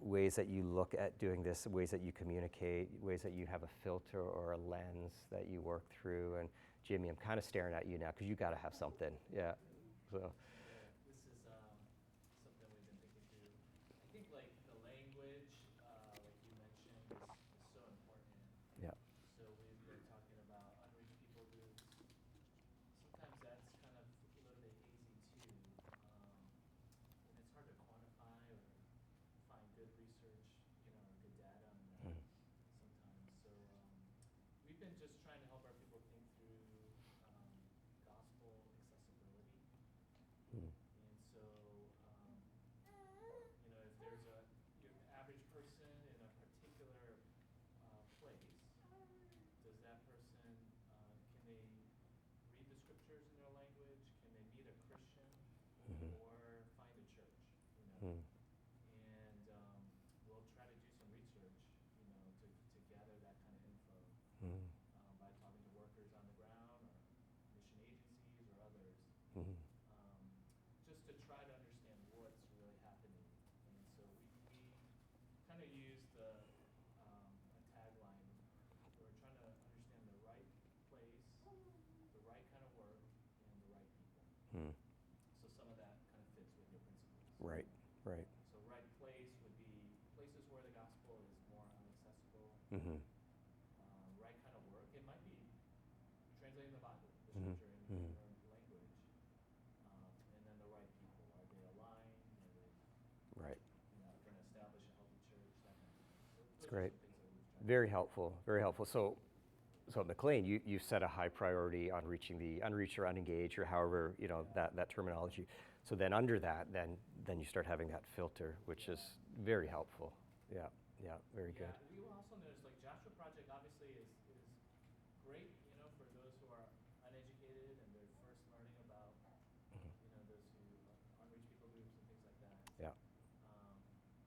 ways that you look at doing this, ways that you communicate, ways that you have a filter or a lens that you work through. And Jimmy, I'm kind of staring at you now because you got to have something. Yeah. So. This is something we've been thinking through. I think like the language, like you mentioned, is so important. Yeah. So we've been talking about unreached people groups. Sometimes that's kind of a little bit hazy too, and it's hard to quantify or find good research, or good data on that sometimes. So we've been just trying to help our people think through gospel accessibility. Mm. And so, if there's your average person in a particular place, does that person, can they read the scriptures in their language? Can they meet a Christian or find a church? Mm. And we'll try to do some research, to gather that kind of info Mm. by talking to workers on the ground or mission agencies or others, Mm. just to try to understand what's really happening. And so we kind of use a tagline. We're trying to understand the right place, the right kind of work, and the right people. Mm. So some of that kind of fits with your principles. Right, right. So right place would be places where the gospel is more unaccessible. Mm-hmm. Right kind of work. It might be translating the Bible, the Mhm. scripture in Mhm. their language. And then the right people. Are they aligned? Are they Right. going to establish a healthy church? That kind of thing. So That's those great. are some things that we've tried. Very helpful, very helpful. So at McLean, you set a high priority on reaching the unreached or unengaged, or however, that terminology. So then under that, then you start having that filter, which is very helpful. Yeah, very good. We will also notice, like Joshua Project obviously is great, for those who are uneducated and they're first learning about, those who unreached people groups and things like that. Yeah.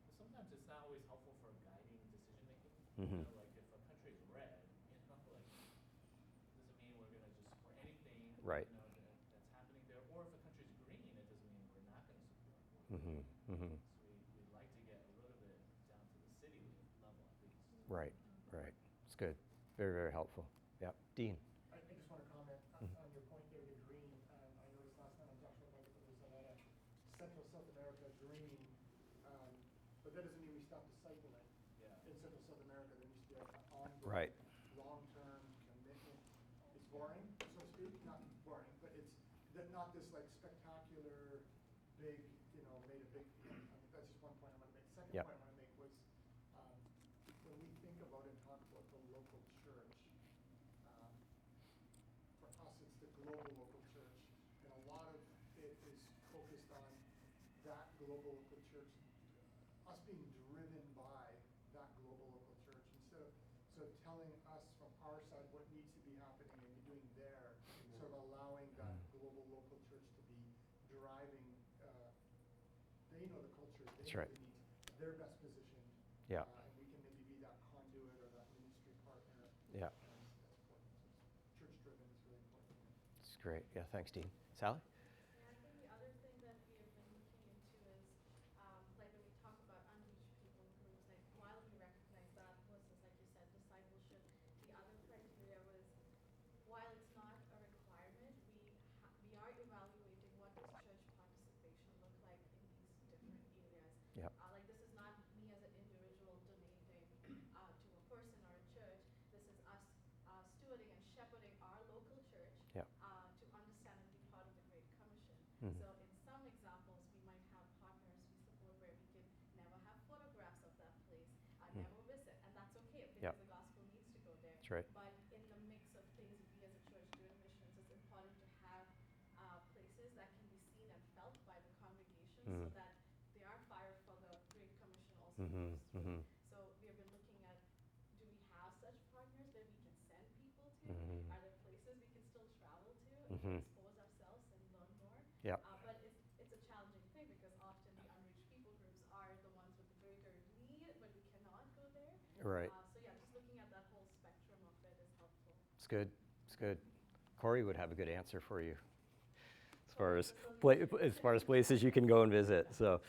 But sometimes it's not always helpful for guiding decision making. Mhm. Like if a country is red, like doesn't mean we're going to just support anything, Right. that's happening there. Or if a country's green, it doesn't mean we're not going to support. Mm-hmm. Mm-hmm. So we'd like to get a little bit down to the city level at least. Right. It's good. Very, very helpful. Yeah. Dean. I just want to comment on your point there, the green. I noticed last night on Joshua Project that there's a lot of Central South America green, but that doesn't mean we stop discipling. Yeah. In Central South America, there needs to be an ongoing, Right. long-term commitment. It's boring, so to speak, not boring, but it's not this like spectacular, big, made a big. I mean, that's just one point I want to make. Second Yep. point I want to make was when we think about and talk about the local church. For us, it's the global local church, and a lot of it is focused on that global local church, us being driven by that global local church, instead of sort of telling us from our side what needs to be happening and be doing there, sort of allowing that global local church to be driving. They know the culture, they That's know right. the needs, they're best positioned, Yeah. and we can maybe be that conduit or that ministry partner. Yeah. And that's important. So church-driven is really important. It's great. Yeah. Thanks, Dean. Sally. Yeah, I think the other thing that we have been looking into is, like when we talk about unreached people groups, like while we recognize that was, like you said, discipleship, the other criteria was, while it's not a requirement, we are evaluating what does church participation look like in these different areas. Yep. Like this is not me as an individual donating to a person or a church. This is us stewarding and shepherding our local church Yep. to understand and be part of the Great Commission. Mhm. So in some examples, we might have partners we support where we can never have photographs of that place, never visit, and that's okay because Yep. the gospel needs to go there. That's right. But in the mix of things we as a church doing missions, it's important to have places that can be seen and felt by the congregation so that they are fire for the Great Commission also Mhm. goes through. Mhm. So we have been looking at, do we have such partners that we can send people to? Mhm. Are there places we can still travel to Mhm. expose ourselves and learn more? Yep. But it's a challenging thing because often the unreached people groups are the ones with the greater need, but we cannot go there. Right. So yeah, just looking at that whole spectrum of it is helpful. It's good. It's good. Corey would have a good answer for you as far as places you can go and visit. So,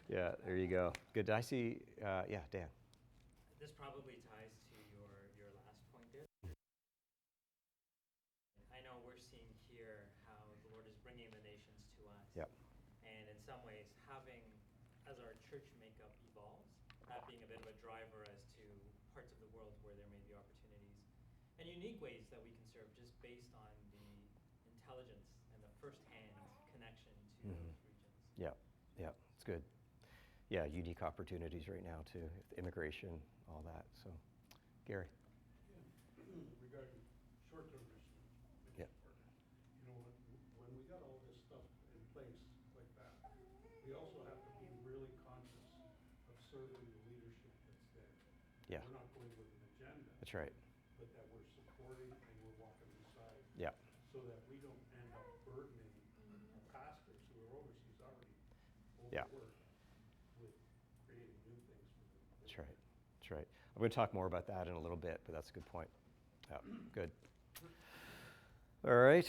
yeah, there you go. Good. I see. Yeah, Dan. This probably ties to your last point there. I know we're seeing here how the Lord is bringing the nations to us. Yep. And in some ways, as our church makeup evolves, that being a bit of a driver as to parts of the world where there may be opportunities and unique ways that we can serve just based on the intelligence and the firsthand connection to those regions. Yeah, it's good. Yeah, unique opportunities right now too, immigration, all that. So, Gary. Regarding serving the leadership that's there. Yeah. We're not going with an agenda. That's right. But that we're supporting and we're walking beside. Yeah. So that we don't end up burdening our pastors who are overseas already Yeah. overworked with creating new things for them. That's right. That's right. I'm going to talk more about that in a little bit, but that's a good point. Yeah, good. All right.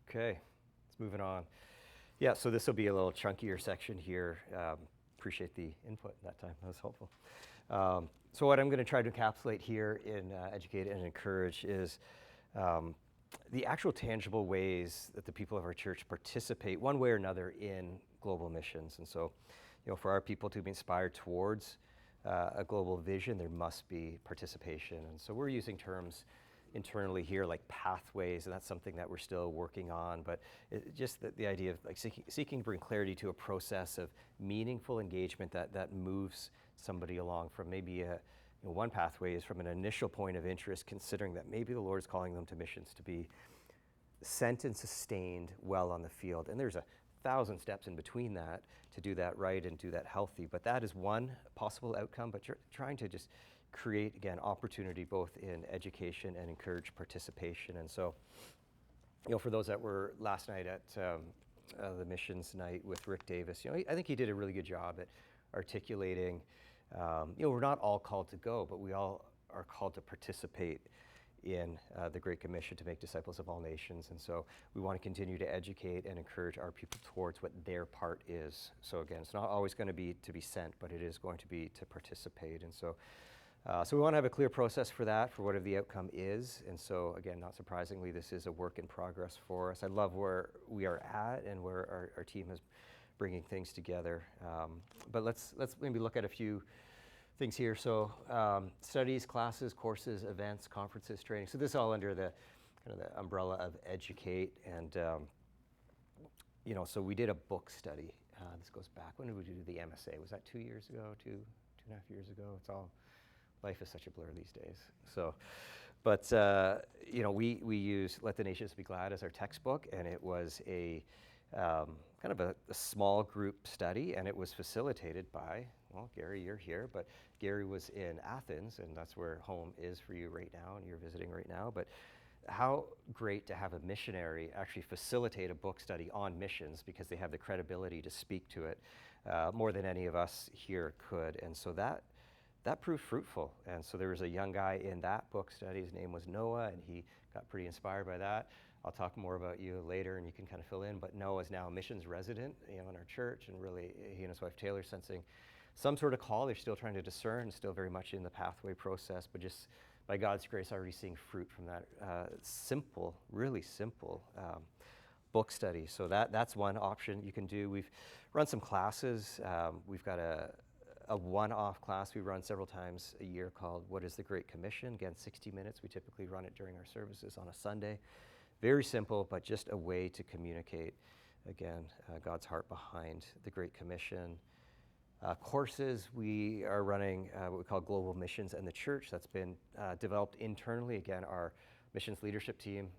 Okay, let's move it on. Yeah, so this will be a little chunkier section here. Appreciate the input that time. That was helpful. So what I'm going to try to encapsulate here in Educate and Encourage is the actual tangible ways that the people of our church participate one way or another in global missions. And so, for our people to be inspired towards a global vision, there must be participation. And so we're using terms internally here like pathways, and that's something that we're still working on. But just the idea of like seeking to bring clarity to a process of meaningful engagement that moves somebody along from maybe one pathway is from an initial point of interest, considering that maybe the Lord is calling them to missions to be sent and sustained well on the field. And there's 1,000 steps in between that to do that right and do that healthy. But that is one possible outcome, but you're trying to just create, again, opportunity both in education and encourage participation. And so, for those that were last night at the missions night with Rick Davis, I think he did a really good job at articulating, we're not all called to go, but we all are called to participate in the Great Commission to make disciples of all nations. And so we want to continue to educate and encourage our people towards what their part is. So again, it's not always going to be sent, but it is going to be to participate. And so so we want to have a clear process for that, for whatever the outcome is. And so again, not surprisingly, this is a work in progress for us. I love where we are at and where our team is bringing things together. But let's maybe look at a few things here. So studies, classes, courses, events, conferences, training. So this is all under the kind of the umbrella of Educate. And so we did a book study. This goes back. When did we do the MSA? Was that 2 years ago? Two and a half years ago? It's all, life is such a blur these days. So, but we use Let the Nations Be Glad as our textbook, and it was a kind of a small group study, and it was facilitated by, well, Gary, you're here, but Gary was in Athens, and that's where home is for you right now, and you're visiting right now. But how great to have a missionary actually facilitate a book study on missions, because they have the credibility to speak to it more than any of us here could. And so that proved fruitful. And so there was a young guy in that book study. His name was Noah, and he got pretty inspired by that. I'll talk more about you later, and you can kind of fill in. But Noah is now a missions resident, in our church, and really he and his wife Taylor sensing some sort of call. They're still trying to discern, still very much in the pathway process, but just by God's grace, already seeing fruit from that simple, really simple book study. So that's one option you can do. We've run some classes. We've got a one-off class we run several times a year called What is the Great Commission? Again, 60 minutes. We typically run it during our services on a Sunday. Very simple, but just a way to communicate, again, God's heart behind the Great Commission. Courses, we are running what we call Global Missions and the Church. That's been developed internally. Again, our missions leadership team,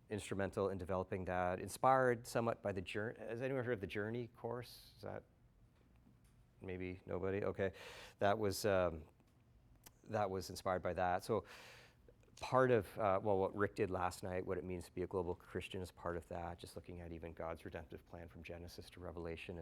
instrumental in developing that. Inspired somewhat by the Journey. Has anyone heard of the Journey course? Is that maybe nobody? Okay, that was inspired by that. So part of what Rick did last night, what it means to be a global Christian, is part of that. Just looking at even God's redemptive plan from Genesis to Revelation,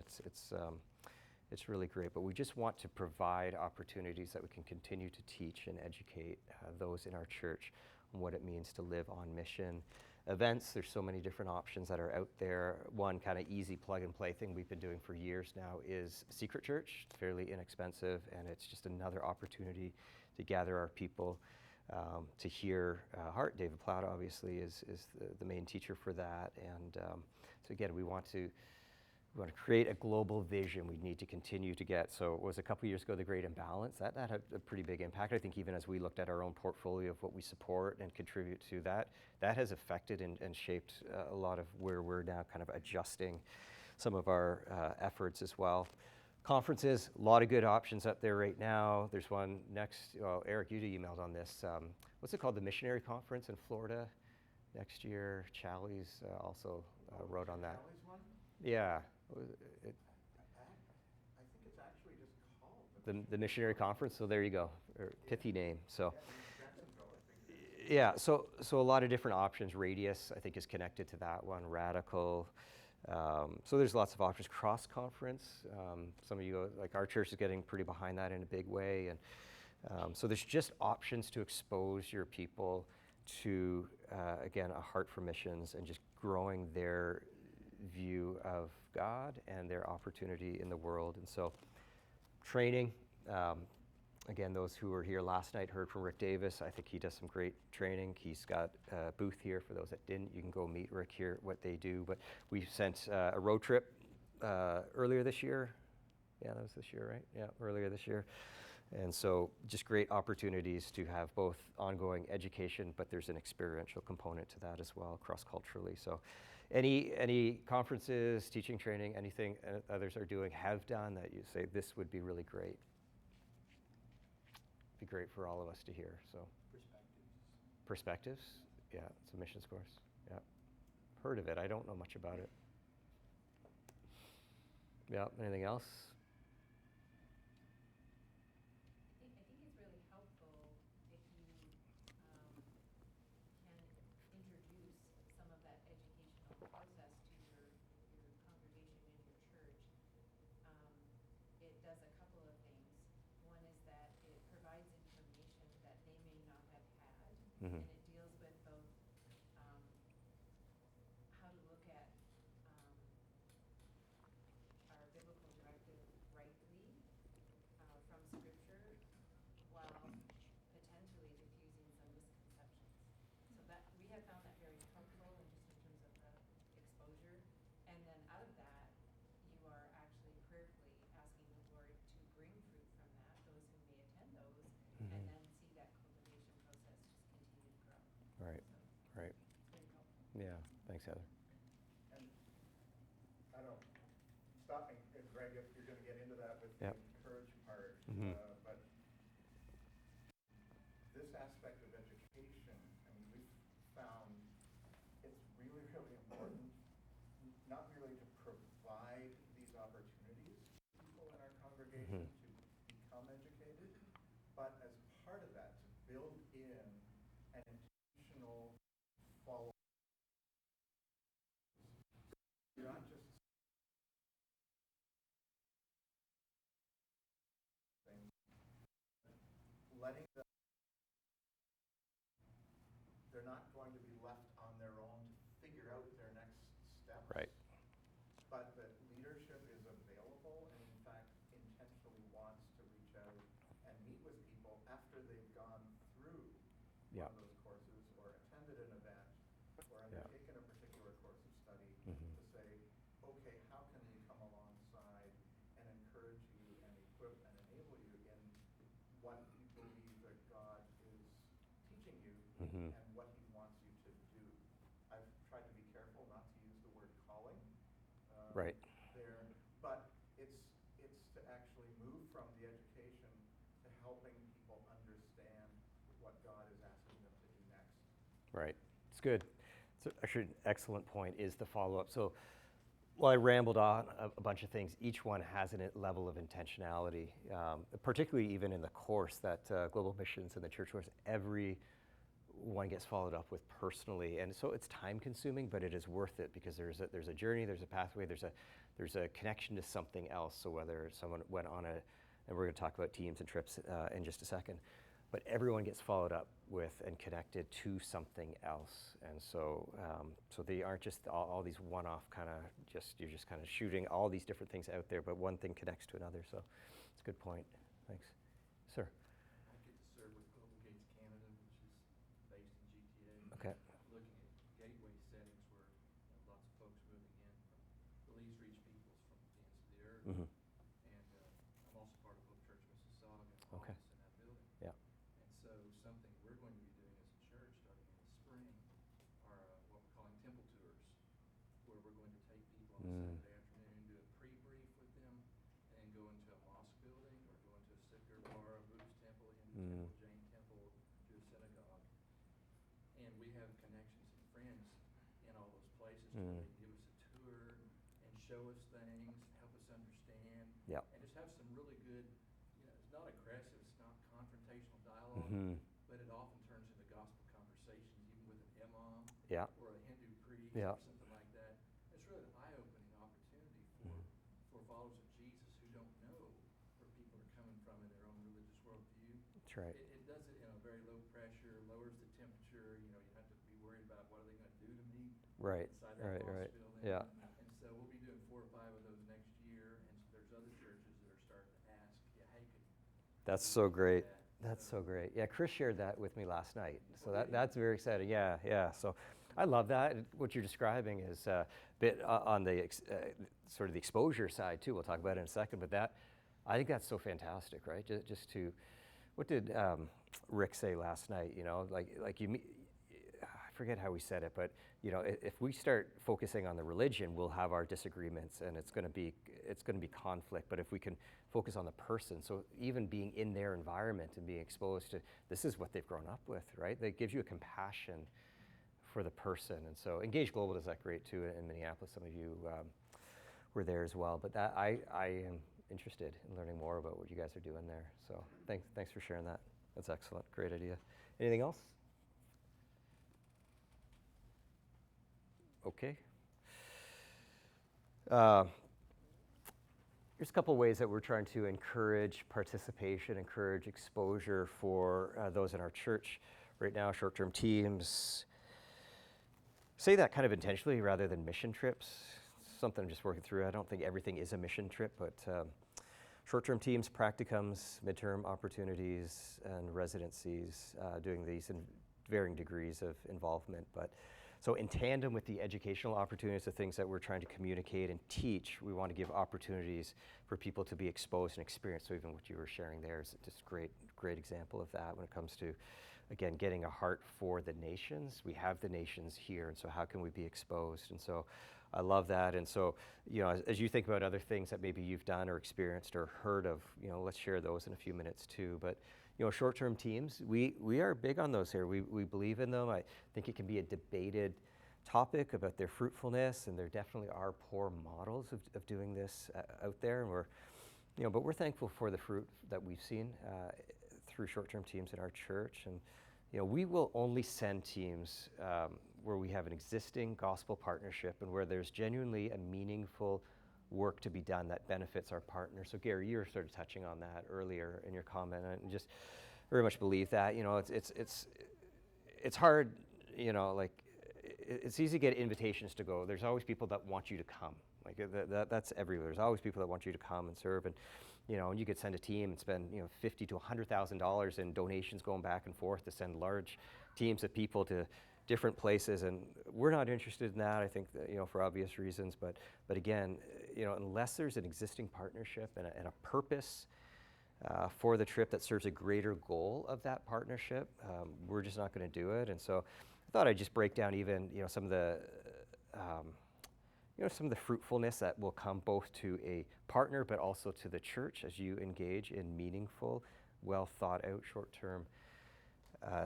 it's really great. But we just want to provide opportunities that we can continue to teach and educate those in our church on what it means to live on mission. Events, there's so many different options that are out there. One kind of easy plug-and-play thing we've been doing for years now is Secret Church. It's fairly inexpensive, and it's just another opportunity to gather our people to hear Heart. David Plowd, obviously, is the main teacher for that. And so again, we want to create a global vision. We need to continue to get, so it was a couple years ago, the Great Imbalance. That had a pretty big impact. I think even as we looked at our own portfolio of what we support and contribute to that has affected and shaped a lot of where we're now kind of adjusting some of our efforts as well. Conferences, a lot of good options up there right now. There's one next, well, Eric, you emailed on this. What's it called? The Missionary Conference in Florida next year. Challies also wrote on that. Callie's one? Yeah. I think it's actually just called the the missionary conference. So there you go, pithy name. So. Jacksonville, I think. Yeah, so a lot of different options. Radius, I think, is connected to that one. Radical. So there's lots of options. Cross conference. Some of you, like our church, is getting pretty behind that in a big way, and so there's just options to expose your people to, again, a heart for missions and just growing their view of God and their opportunity in the world. And so, training. Again, those who were here last night heard from Rick Davis. I think he does some great training. He's got a booth here for those that didn't. You can go meet Rick here, what they do. But we sent a road trip earlier this year. Yeah, that was this year, right? Yeah, earlier this year. And so just great opportunities to have both ongoing education, but there's an experiential component to that as well, cross-culturally. So any conferences, teaching, training, anything others are doing, have done that you say this would be really great? Be great for all of us to hear. So perspectives, yeah, it's a missions course. Yeah, heard of it. I don't know much about it. Yeah, anything else? I think it's really helpful if you can introduce some of that educational process to your congregation and your church. It does a couple of things. One is that it provides information that they may not have had, Mm-hmm. and it deals with both how to look at our biblical directive rightly from Scripture, while potentially diffusing some misconceptions. So that we have found that very helpful, and just in terms of the exposure. And then out of that, you are actually prayerfully asking the Lord to bring fruit from that, those who may attend those, and then see that cultivation process just continue to grow. Right, So right. it's very helpful. Yeah, thanks, Heather. And I don't, stop me, Greg, if you're going to get into that with Yep. the encourage part, Mhm. but this aspect of education, I mean, we've found it's really, really important, not merely to provide these opportunities to people in our congregation Mhm. to become educated, but as part of that, to build in an intentional follow. You're not just saying, letting them, they're not going to be left on their own to figure out their next steps. Right. But that leadership is available and in fact intentionally wants to reach out and meet with people after they've gone through Yeah. one of those courses or attended an event or Yeah. undertaken a particular course of study Mhm. to say, okay, how can we come alongside and encourage you and equip and enable you in what you believe that God is teaching you Mhm. and what he wants you to do. I've tried to be careful not to use the word calling Right. there, but it's to actually move from the education to helping people understand what God is asking them to do next. Right. It's good. So actually, an excellent point is the follow-up. So while I rambled on a bunch of things, each one has a level of intentionality, particularly even in the course that Global Missions and the Church course, every one gets followed up with personally. And so it's time-consuming, but it is worth it because there's a journey, there's a pathway, there's a connection to something else. So whether someone went on and we're going to talk about teams and trips in just a second, but everyone gets followed up with and connected to something else. And so so they aren't just all these one-off kind of you're just kind of shooting all these different things out there, but one thing connects to another. So it's a good point. Thanks. Sir. I get to serve with Global Gates Canada, which is based in GTA. Okay. Looking at gateway settings where lots of folks moving in from the least reached peoples from the ends of the earth. Mm-hmm. And I'm also part of Hope Church Mississauga and Okay. office in that building. Yeah. And so something we're going to be doing as a church starting in the spring are what we're calling temple tours, where we're going to take people on Saturday afternoon, do a pre-brief with them, and then go into a mosque building or go into a Sikh Gurdwara, Buddhist temple, Hindu temple, Jain temple, to a synagogue. And we have connections and friends in all those places where they can give us a tour and show us things, help us understand, Yeah. and just have some really good Yeah. or a Hindu priest Yeah. or something like that. It's really an eye-opening opportunity for followers of Jesus who don't know where people are coming from in their own religious worldview. That's right. It does it in a very low pressure, lowers the temperature. You know, you have to be worried about what are they going to do to me Right. inside that boss Right. building. Yeah. And so we'll be doing 4 or 5 of those next year. And so there's other churches that are starting to ask, yeah, hey, That's we so do great. that. That's so great. Yeah, Chris shared that with me last night. So Oh, did he? that's very exciting. Yeah, yeah. So I love that. What you're describing is a bit on the sort of the exposure side too. We'll talk about it in a second. But that, I think that's so fantastic, right? Just to, what did Rick say last night? You know, like you, I forget how we said it, but you know, if we start focusing on the religion, we'll have our disagreements, and it's going to be conflict. But if we can focus on the person, so even being in their environment and being exposed to, this is what they've grown up with, right? That gives you a compassion for the person. And so Engage Global does that great too in Minneapolis. Some of you were there as well. But that I am interested in learning more about what you guys are doing there. So thanks for sharing that. That's excellent. Great idea. Anything else? Okay. There's a couple ways that we're trying to encourage participation, encourage exposure for those in our church right now, short-term teams. Say that kind of intentionally rather than mission trips. Something I'm just working through. I don't think everything is a mission trip, but short-term teams, practicums, midterm opportunities, and residencies, doing these in varying degrees of involvement. But so in tandem with the educational opportunities, the things that we're trying to communicate and teach, we want to give opportunities for people to be exposed and experience. So even what you were sharing there is just a great example of that when it comes to, again, getting a heart for the nations. We have the nations here, and so how can we be exposed? And so I love that. And so, you know, as you think about other things that maybe you've done or experienced or heard of, you know, let's share those in a few minutes too. But you know, short-term teams, we are big on those here. We believe in them. I think it can be a debated topic about their fruitfulness, and there definitely are poor models of doing this out there. And we're, you know, but we're thankful for the fruit that we've seen through short-term teams in our church. And you know, we will only send teams where we have an existing gospel partnership and where there's genuinely a meaningful work to be done that benefits our partners. So Gary, you were sort of touching on that earlier in your comment, and just very much believe that. You know, it's hard. You know, like it's easy to get invitations to go. There's always people that want you to come. Like that's everywhere. There's always people that want you to come and serve, and you know, and you could send a team and spend $50,000 to $100,000 in donations going back and forth to send large teams of people to different places, and we're not interested in that. I think that, you know, for obvious reasons, but again, you know, unless there's an existing partnership and a purpose for the trip that serves a greater goal of that partnership, we're just not going to do it. And so I thought I'd just break down even, you know, some of the some of the fruitfulness that will come both to a partner but also to the church as you engage in meaningful, well thought out short-term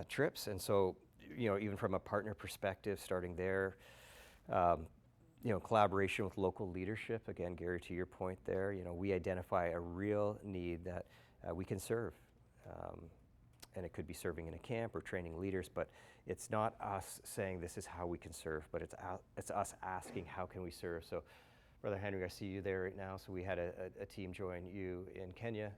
trips. And so, you know, even from a partner perspective, starting there, you know, collaboration with local leadership. Again, Gary, to your point there, you know, we identify a real need that we can serve. And it could be serving in a camp or training leaders, but it's not us saying this is how we can serve, but it's us asking how can we serve. So, Brother Henry, I see you there right now. So we had a team join you in Kenya,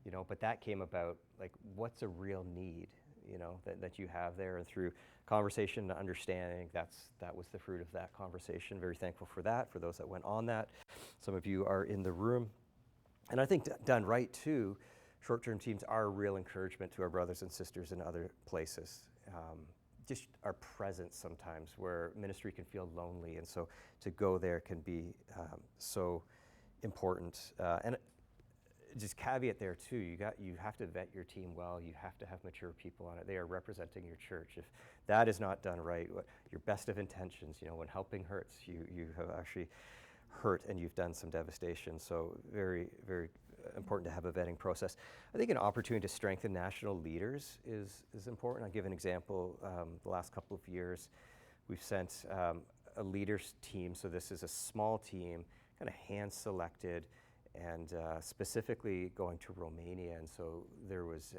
you know, but that came about like what's a real need, you know, that you have there, and through conversation and understanding, that was the fruit of that conversation. Very thankful for that, for those that went on that. Some of you are in the room. And I think done right too, short-term teams are a real encouragement to our brothers and sisters in other places. Just our presence sometimes where ministry can feel lonely, and so to go there can be so important. And just caveat there too, you have to vet your team well. You have to have mature people on it. They are representing your church. If that is not done right, your best of intentions, you know, when helping hurts, you have actually hurt and you've done some devastation. So very, very important to have a vetting process. I think an opportunity to strengthen national leaders is important. I'll give an example. The last couple of years, we've sent a leaders team. So this is a small team, kind of hand-selected, and specifically going to Romania. And so there was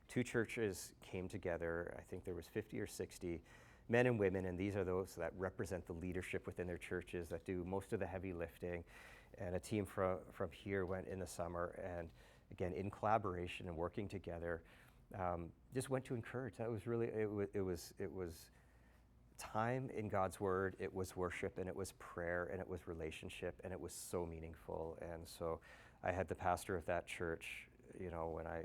2 churches came together. I think there was 50 or 60 men and women, and these are those that represent the leadership within their churches that do most of the heavy lifting. And a team from here went in the summer, and again, in collaboration and working together, just went to encourage. That was really, it was time in God's Word, it was worship, and it was prayer, and it was relationship, and it was so meaningful. And so I had the pastor of that church, when I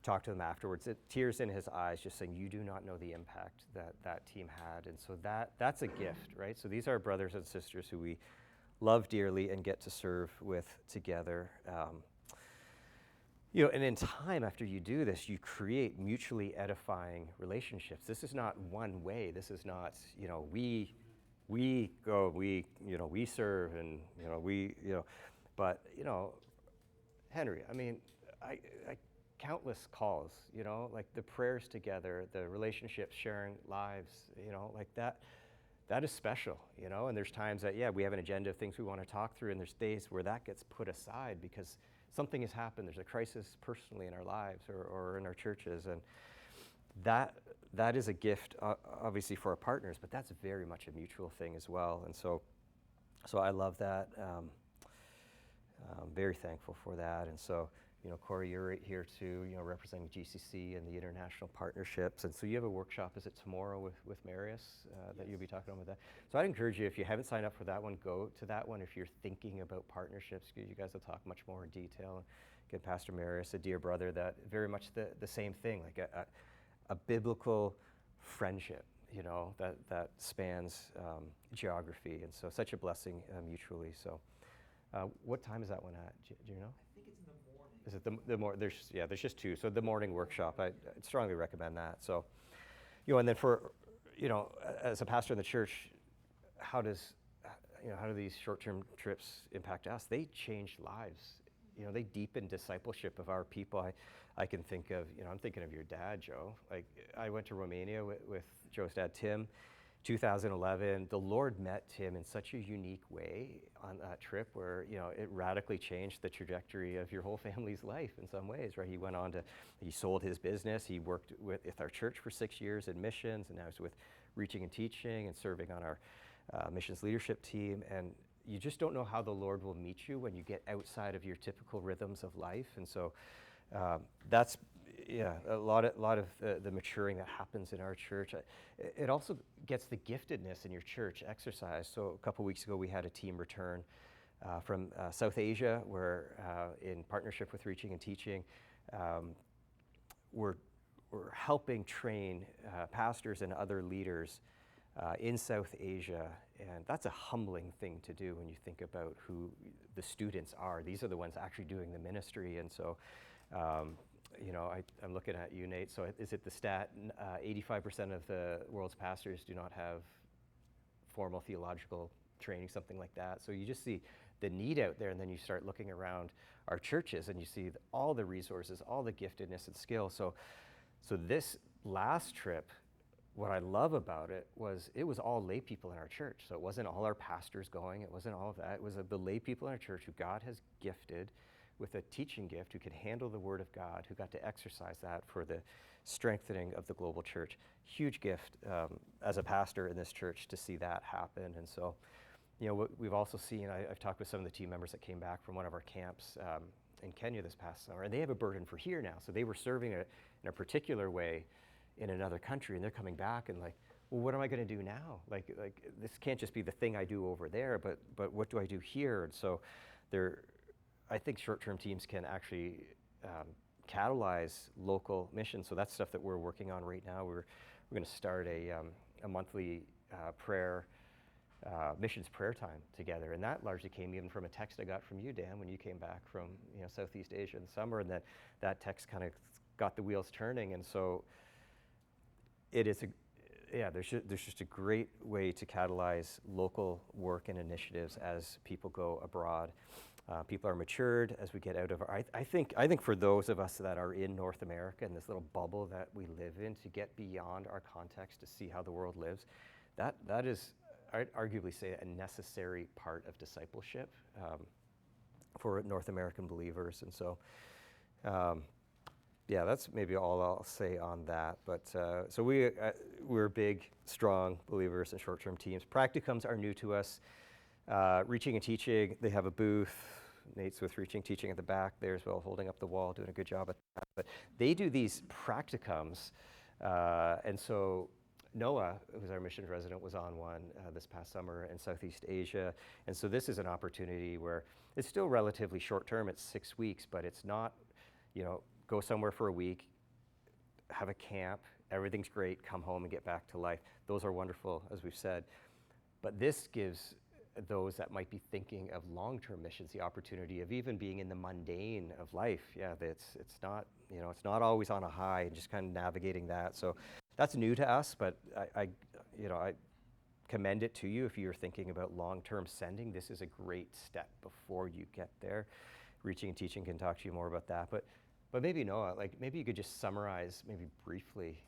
talked to them afterwards, tears in his eyes, just saying, you do not know the impact that team had. And so that's a gift, right? So these are brothers and sisters who we love dearly and get to serve with together. And in time after you do this, you create mutually edifying relationships. This is not one way. This is not, we go, we serve, and, but, Henry, I mean, I countless calls, like the prayers together, the relationships, sharing lives, like that is special, and there's times that, we have an agenda of things we want to talk through, and there's days where that gets put aside because something has happened. There's a crisis personally in our lives or in our churches, and that is a gift, obviously, for our partners, but that's very much a mutual thing as well. And so I love that. I'm very thankful for that. And so, Corey, you're right here too, representing GCC and the international partnerships. And so you have a workshop, is it tomorrow with Marius that you'll be talking about that? So I'd encourage you, if you haven't signed up for that one, go to that one. If you're thinking about partnerships, you guys will talk much more in detail. Again, Pastor Marius, a dear brother, that very much the same thing, like a biblical friendship, that spans geography. And so such a blessing mutually. So what time is that one at? Do you know? I think it's in the morning. Is it the more? There's just two. So the morning workshop, I'd strongly recommend that. So, and then for, as a pastor in the church, how do these short-term trips impact us? They change lives. They deepen discipleship of our people. I can think of, I'm thinking of your dad, Joe. Like, I went to Romania with Joe's dad, Tim, 2011. The Lord met Tim in such a unique way on that trip where, it radically changed the trajectory of your whole family's life in some ways, right? He sold his business. He worked with our church for 6 years in missions, and now he's with Reaching and Teaching and serving on our missions leadership team. And you just don't know how the Lord will meet you when you get outside of your typical rhythms of life. And so that's a lot of the maturing that happens in our church. It also gets the giftedness in your church exercised. So a couple weeks ago, we had a team return from South Asia, where in partnership with Reaching and Teaching, we're helping train pastors and other leaders in South Asia. And that's a humbling thing to do when you think about who the students are. These are the ones actually doing the ministry. And so I'm looking at you, Nate. So is it the stat, 85% of the world's pastors do not have formal theological training, something like that. So you just see the need out there, and then you start looking around our churches and you see all the resources, all the giftedness and skill. So this last trip, what I love about it was all lay people in our church. So it wasn't all our pastors going, it wasn't all of that. It was the lay people in our church who God has gifted with a teaching gift, who could handle the Word of God, who got to exercise that for the strengthening of the global church. Huge gift as a pastor in this church to see that happen. And so, what we've also seen, I've talked with some of the team members that came back from one of our camps in Kenya this past summer, and they have a burden for here now. So they were serving in a particular way in another country, and they're coming back and like, well, what am I going to do now? Like this can't just be the thing I do over there, but what do I do here? And so I think short-term teams can actually catalyze local missions. So that's stuff that we're working on right now. We're going to start a monthly missions prayer time together, and that largely came even from a text I got from you, Dan, when you came back from Southeast Asia in the summer, and that text kind of got the wheels turning. And so it is there's just a great way to catalyze local work and initiatives as people go abroad. People are matured as we get out of I think for those of us that are in North America and this little bubble that we live in, to get beyond our context to see how the world lives, that is, I'd arguably say, a necessary part of discipleship for North American believers. And so yeah, that's maybe all I'll say on that. But so we're big, strong believers in short-term teams. Practicums are new to us. Reaching and Teaching, they have a booth. Nate's with Reaching Teaching at the back there as well, holding up the wall, doing a good job at that. But they do these practicums. And so Noah, who's our missions resident, was on one this past summer in Southeast Asia. And so this is an opportunity where it's still relatively short term. It's 6 weeks, but it's not, go somewhere for a week, have a camp, everything's great, come home and get back to life. Those are wonderful, as we've said. But this gives those that might be thinking of long-term missions the opportunity of even being in the mundane of life. Yeah, it's not, it's not always on a high and just kind of navigating that. So that's new to us, but I commend it to you if you're thinking about long-term sending. This is a great step before you get there. Reaching and Teaching can talk to you more about that, but maybe Noah, maybe you could just summarize maybe briefly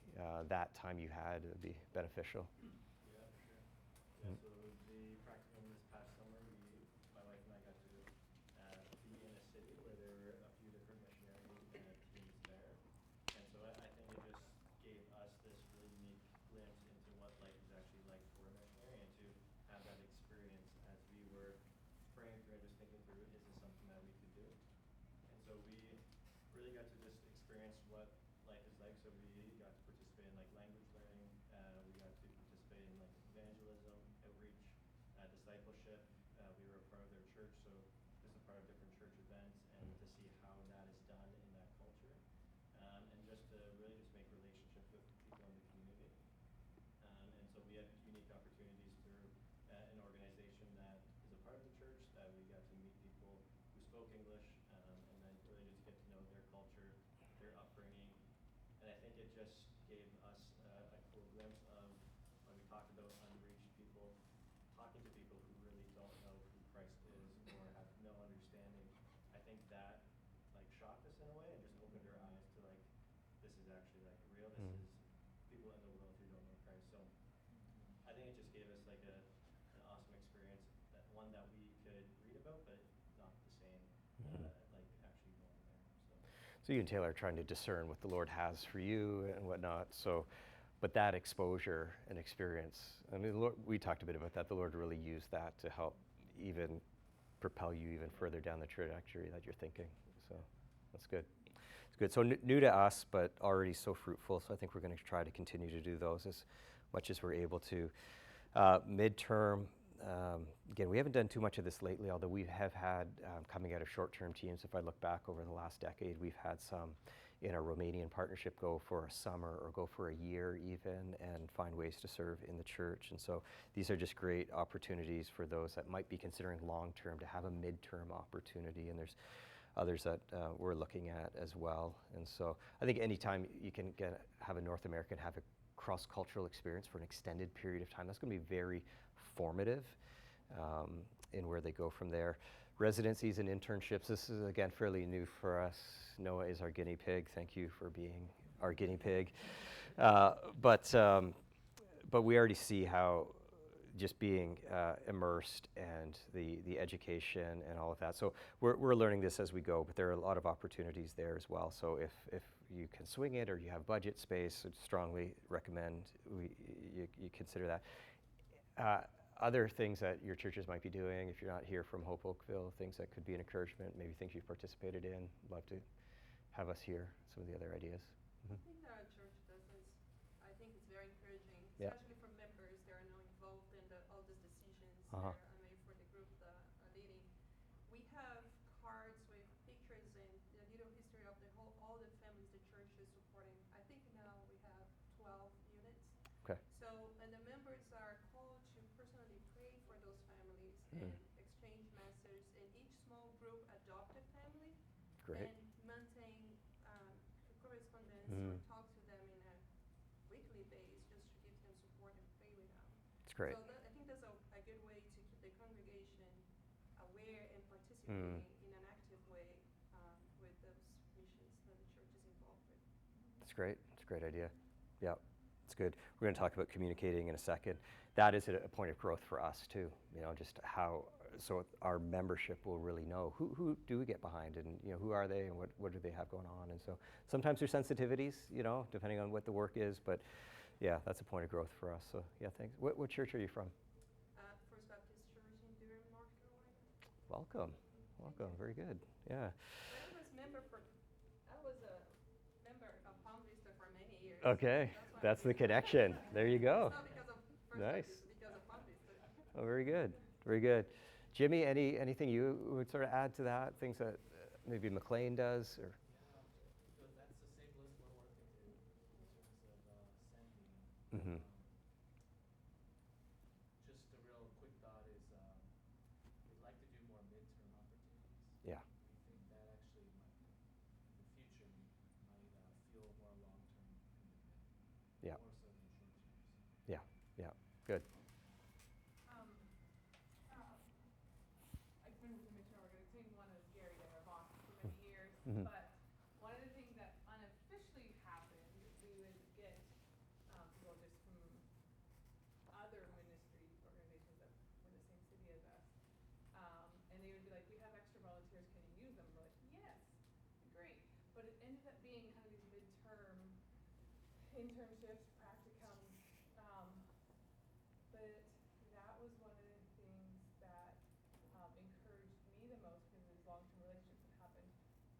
that time you had. It would be beneficial. Yeah, for sure. Yeah, so the practicum this past summer, my wife and I got to be in a city where there were a few different missionary teams there. And so I think it just gave us this really unique glimpse into what life is actually like for a missionary, and to have that experience as we were praying through and just thinking through, is this something that we could do? And so we really got to just experience what life is like. So we got to participate in language learning. We got to participate in evangelism, outreach, discipleship. We were a part of their church, so just a part of different church events, and to see how that is done in that culture, and just to really just make relationships with people in the community. And so we had unique opportunities through an organization that is a part of the church, that we got to meet people who spoke English, and then really just get to know their culture, their upbringing. And I think it just gave us a cool glimpse of, when we talked about unreached people, talking to people who really don't know who Christ is or have no understanding. I think that shocked us in a way and just opened our eyes to this is actually real. This is people in the world who don't know Christ. So I think it just gave us an awesome experience, one that we could read about, but not the same, actually going there. So you and Taylor are trying to discern what the Lord has for you and whatnot. So, but that exposure and experience, I mean, Lord, we talked a bit about that. The Lord really used that to help even propel you even further down the trajectory that you're thinking. So that's good. It's good. So new to us, but already so fruitful. So I think we're going to try to continue to do those as much as we're able to. Midterm, again, we haven't done too much of this lately, although we have had, coming out of short-term teams, if I look back over the last decade, we've had some in our Romanian partnership go for a summer or go for a year even, and find ways to serve in the church. And so these are just great opportunities for those that might be considering long-term to have a midterm opportunity, and there's others that we're looking at as well. And so I think anytime you can have a North American have a cross-cultural experience for an extended period of time, that's going to be very formative in where they go from there. Residencies and internships, this is again fairly new for us. Noah is our guinea pig. Thank you for being our guinea pig. But we already see how just being immersed and the education and all of that. So we're learning this as we go, but there are a lot of opportunities there as well. So if you can swing it or you have budget space, I'd strongly recommend you consider that. Other things that your churches might be doing, if you're not here from Hope Oakville, things that could be an encouragement, maybe things you've participated in, love to have us hear some of the other ideas. I think that our church does this. I think it's very encouraging, Yeah. especially for members that are now involved in all these decisions Uh-huh. that are made for the group that are leading. We have cards with pictures and the little history of all the families the church is supporting. I think now we have 12 units. Okay. So, and the members are called to personally pray for those families and exchange messages, and each small group adopt a family. Great. And maintain correspondence Mm. or talk to them in a weekly basis, just to give them support and pray with them. It's great. So I think that's a good way to keep the congregation aware and participating in an active way with those missions that the church is involved with. That's great. It's a great idea. Yeah, it's good. We're going to talk about communicating in a second. That is a point of growth for us too. Just how so our membership will really know who do we get behind, and who are they, and what do they have going on. And so sometimes there's sensitivities, depending on what the work is, but yeah, that's a point of growth for us. So yeah, thanks. What church are you from? First Baptist Church in Durham, North Carolina. Welcome. Very good. Yeah. I was a member of Palm Vista for many years. Okay, why that's I'm the here. connection. There you go. It's not because of First Nice. Baptist, it's because of Palm Vista. Oh, very good. Very good. Jimmy, anything you would sort of add to that? Things that maybe McLean does, or? Yeah, that's the same list we're working to in terms of sending. Mm-hmm. Just a real quick thought is we'd like to do more midterm opportunities. Yeah. We think that actually might, in the future, might fuel more long-term commitment. Yeah. More so than short-term. Yeah. Yeah. Good. I've been with the Mission Organization, one of Gary and our boss for many years, Mhm. but one of the things that unofficially happened, we would get people just from other ministry organizations that were in the same city as us, and they would be like, we have extra volunteers, can you use them? We're like, yes, great. But it ended up being kind of these midterm internships, practicums, but that was one of the things that encouraged me the most because there's long-term relationships that happened.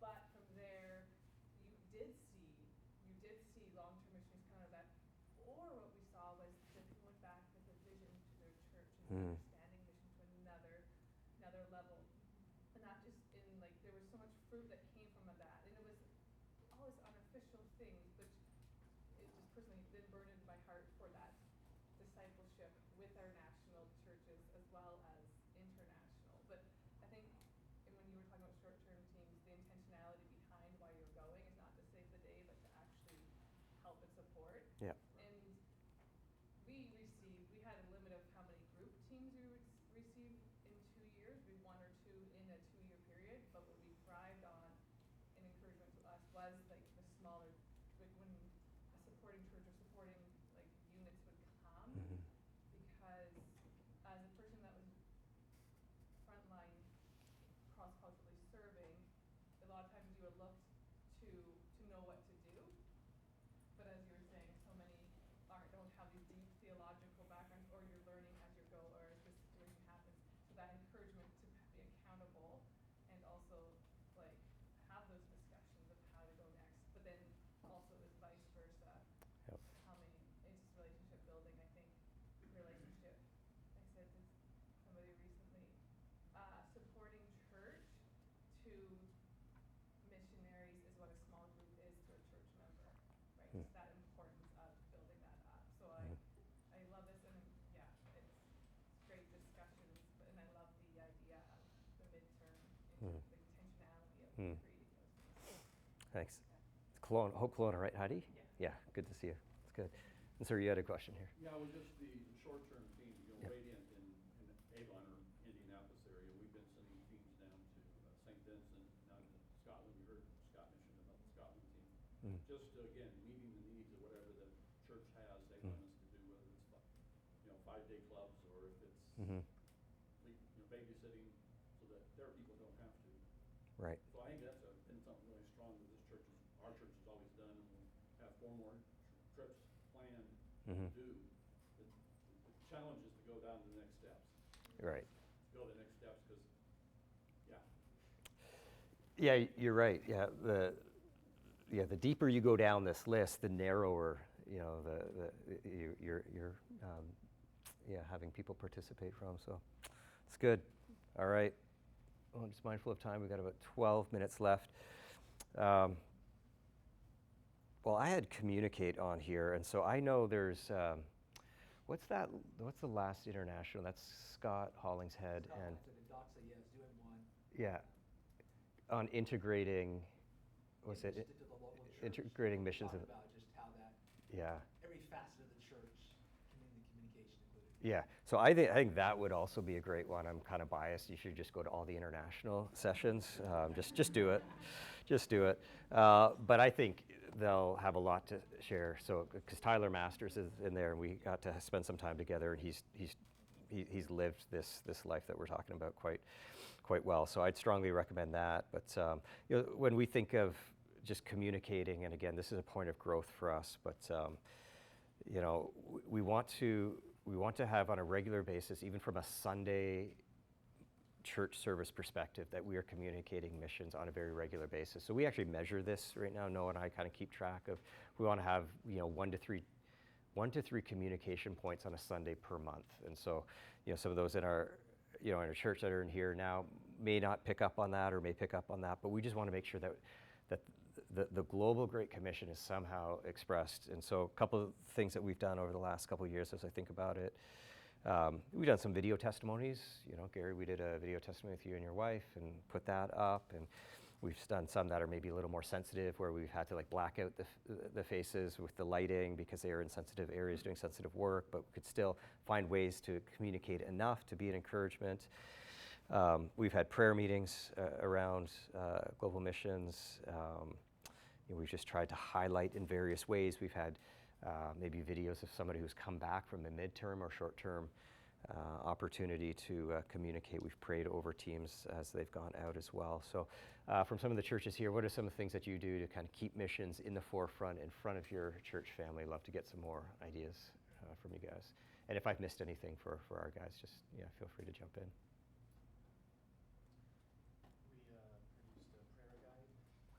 But from there, you did see long-term missions kind of that, or what we saw was that people went back with a vision to their church and understanding mission to another level. And not just in like, there was so much fruit that came from that. And it was all this unofficial things, but it just personally then burdened my heart for that discipleship with our national churches as well as international. But I think when you were talking about short-term teams, the intentionality behind why you're going is not to save the day, but to actually help and support. Yeah. And we had a limit of how many group teams we would receive in 2 years, maybe 1 or 2 in a 2-year period. But what we thrived on, and encouragement to us, was like the smaller, like when a supporting church or supporting like units would come, Mhm. because as a person that was frontline cross-culturally serving, a lot of times you were looked to know what to do. But as you were saying, so many don't have these deep theological backgrounds, or you're learning as you go, or as the situation happens. So that encouragement to be accountable and also like have those discussions of how to go next. But then also is vice versa. Yep. Coming into relationship building, I think relationship. I said to somebody recently, supporting church to missionaries is what a small group is to a church member, right? It's that importance of building that up. So I love this, and yeah, it's great discussions, and I love the idea of the midterm, the intentionality of creating those things. Thanks. It's Kelowna, Hope Kelowna, right, Heidi? Yeah. Good to see you. It's good. And sir, you had a question here. Yeah, well, just the short-term team, Yep. Radiant in Avon or Indianapolis area, we've been sending teams down to St. Vincent, down to Scotland. You heard Scott mention about the Scotland team. Just, again, meeting the needs of whatever the church has, they want us to do, whether it's, 5-day clubs or if it's, Mm-hmm. babysitting, so that their people don't have to. Right. So I think that's been something really strong that our church has always done, and we'll have 4 more trips planned to do. The challenge is to go down to the next steps. Right. Go to the next steps, because, yeah. Yeah, you're right. Yeah, the deeper you go down this list, the narrower, you're having people participate from. So it's good. All right. Well, I'm just mindful of time. We've got about 12 minutes left. Well, I had communicate on here, and so I know there's what's the last international? That's Scott Hollingshead and Doxa, yes, doing one. yeah, on integrating. What's it? Into the local church. Integrating missions. Talk about just how that Yeah. every facet of the church, communication included. Yeah, so I think that would also be a great one. I'm kind of biased. You should just go to all the international sessions. Just do it, just do it. But I think they'll have a lot to share. So because Tyler Masters is in there, and we got to spend some time together, and he's he's lived this life that we're talking about quite well. So I'd strongly recommend that. But when we think of just communicating, and again, this is a point of growth for us, but we want to have on a regular basis, even from a Sunday church service perspective, that we are communicating missions on a very regular basis. So we actually measure this right now. Noah and I kind of keep track of. We want to have 1 to 3 communication points on a Sunday per month. And so some of those in our church that are in here now may not pick up on that or may pick up on that, but we just want to make sure that the global Great Commission is somehow expressed. And so a couple of things that we've done over the last couple of years as I think about it. We've done some video testimonies. Gary, we did a video testimony with you and your wife and put that up. And we've done some that are maybe a little more sensitive, where we've had to black out the faces with the lighting because they are in sensitive areas doing sensitive work, but we could still find ways to communicate enough to be an encouragement. We've had prayer meetings around global missions. We've just tried to highlight in various ways. We've had maybe videos of somebody who's come back from a midterm or short-term opportunity to communicate. We've prayed over teams as they've gone out as well. So from some of the churches here, what are some of the things that you do to kind of keep missions in the forefront, in front of your church family? Love to get some more ideas from you guys. And if I've missed anything for our guys, just feel free to jump in. We produced a prayer guide.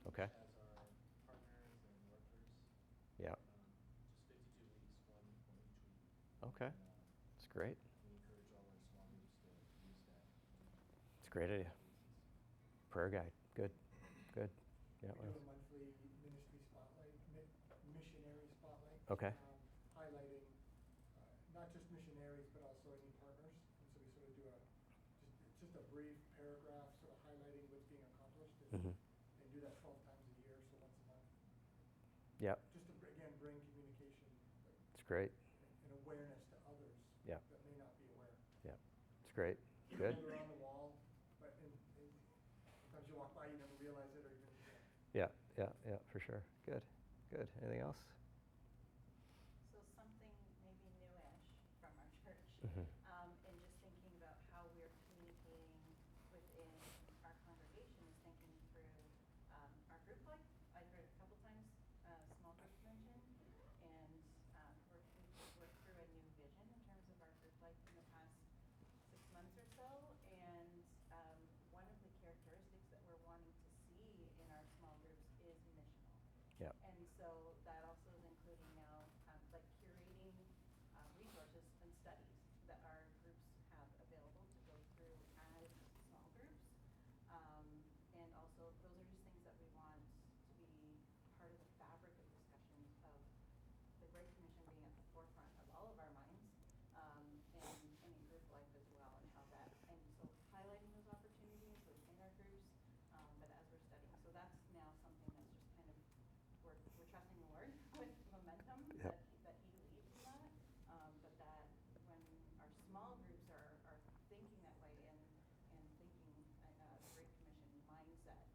Okay. Which has our partners and workers. Yeah. Just 52 weeks, one each week. Okay. And, That's great. we encourage all our small groups to use that. It's a great idea. Prayer guide. Good. Yeah. We do a monthly ministry spotlight, missionary spotlight. Okay. Highlighting not just missionaries, but also any partners. And so we sort of do just a brief paragraph, sort of highlighting what's being accomplished. And do that 12 times a year, so once a month. Yep. Just to, again, bring communication. It's great. And awareness to others. Yeah. That may not be aware. Yeah. It's great. Keep Good. it on the wall, but sometimes you walk by, you never realize it, or even. Yeah, for sure. Good. Anything else? So something maybe newish from our church, Mm-hmm. and just thinking about how we're communicating within our congregation is thinking through our group life. I heard a couple times small group mentioned, and we've worked through a new vision in terms of our group life in the past 6 months or so, and one of the characteristics that we're wanting to see in our small groups is missional. Yeah. And so that also is including now curating resources and studies that our groups have available to go through as small groups. And also those are just things that we want to be part of the fabric of discussions of the Great Commission being at the forefront of all of our minds, and in group life as well, and how that, and so highlighting those opportunities within our groups, but as we're studying. So that's now something that's just kind of, we're trusting the Lord with momentum. Yep. that He leads that, but that when our small groups are thinking that way and thinking the Great Commission mindset,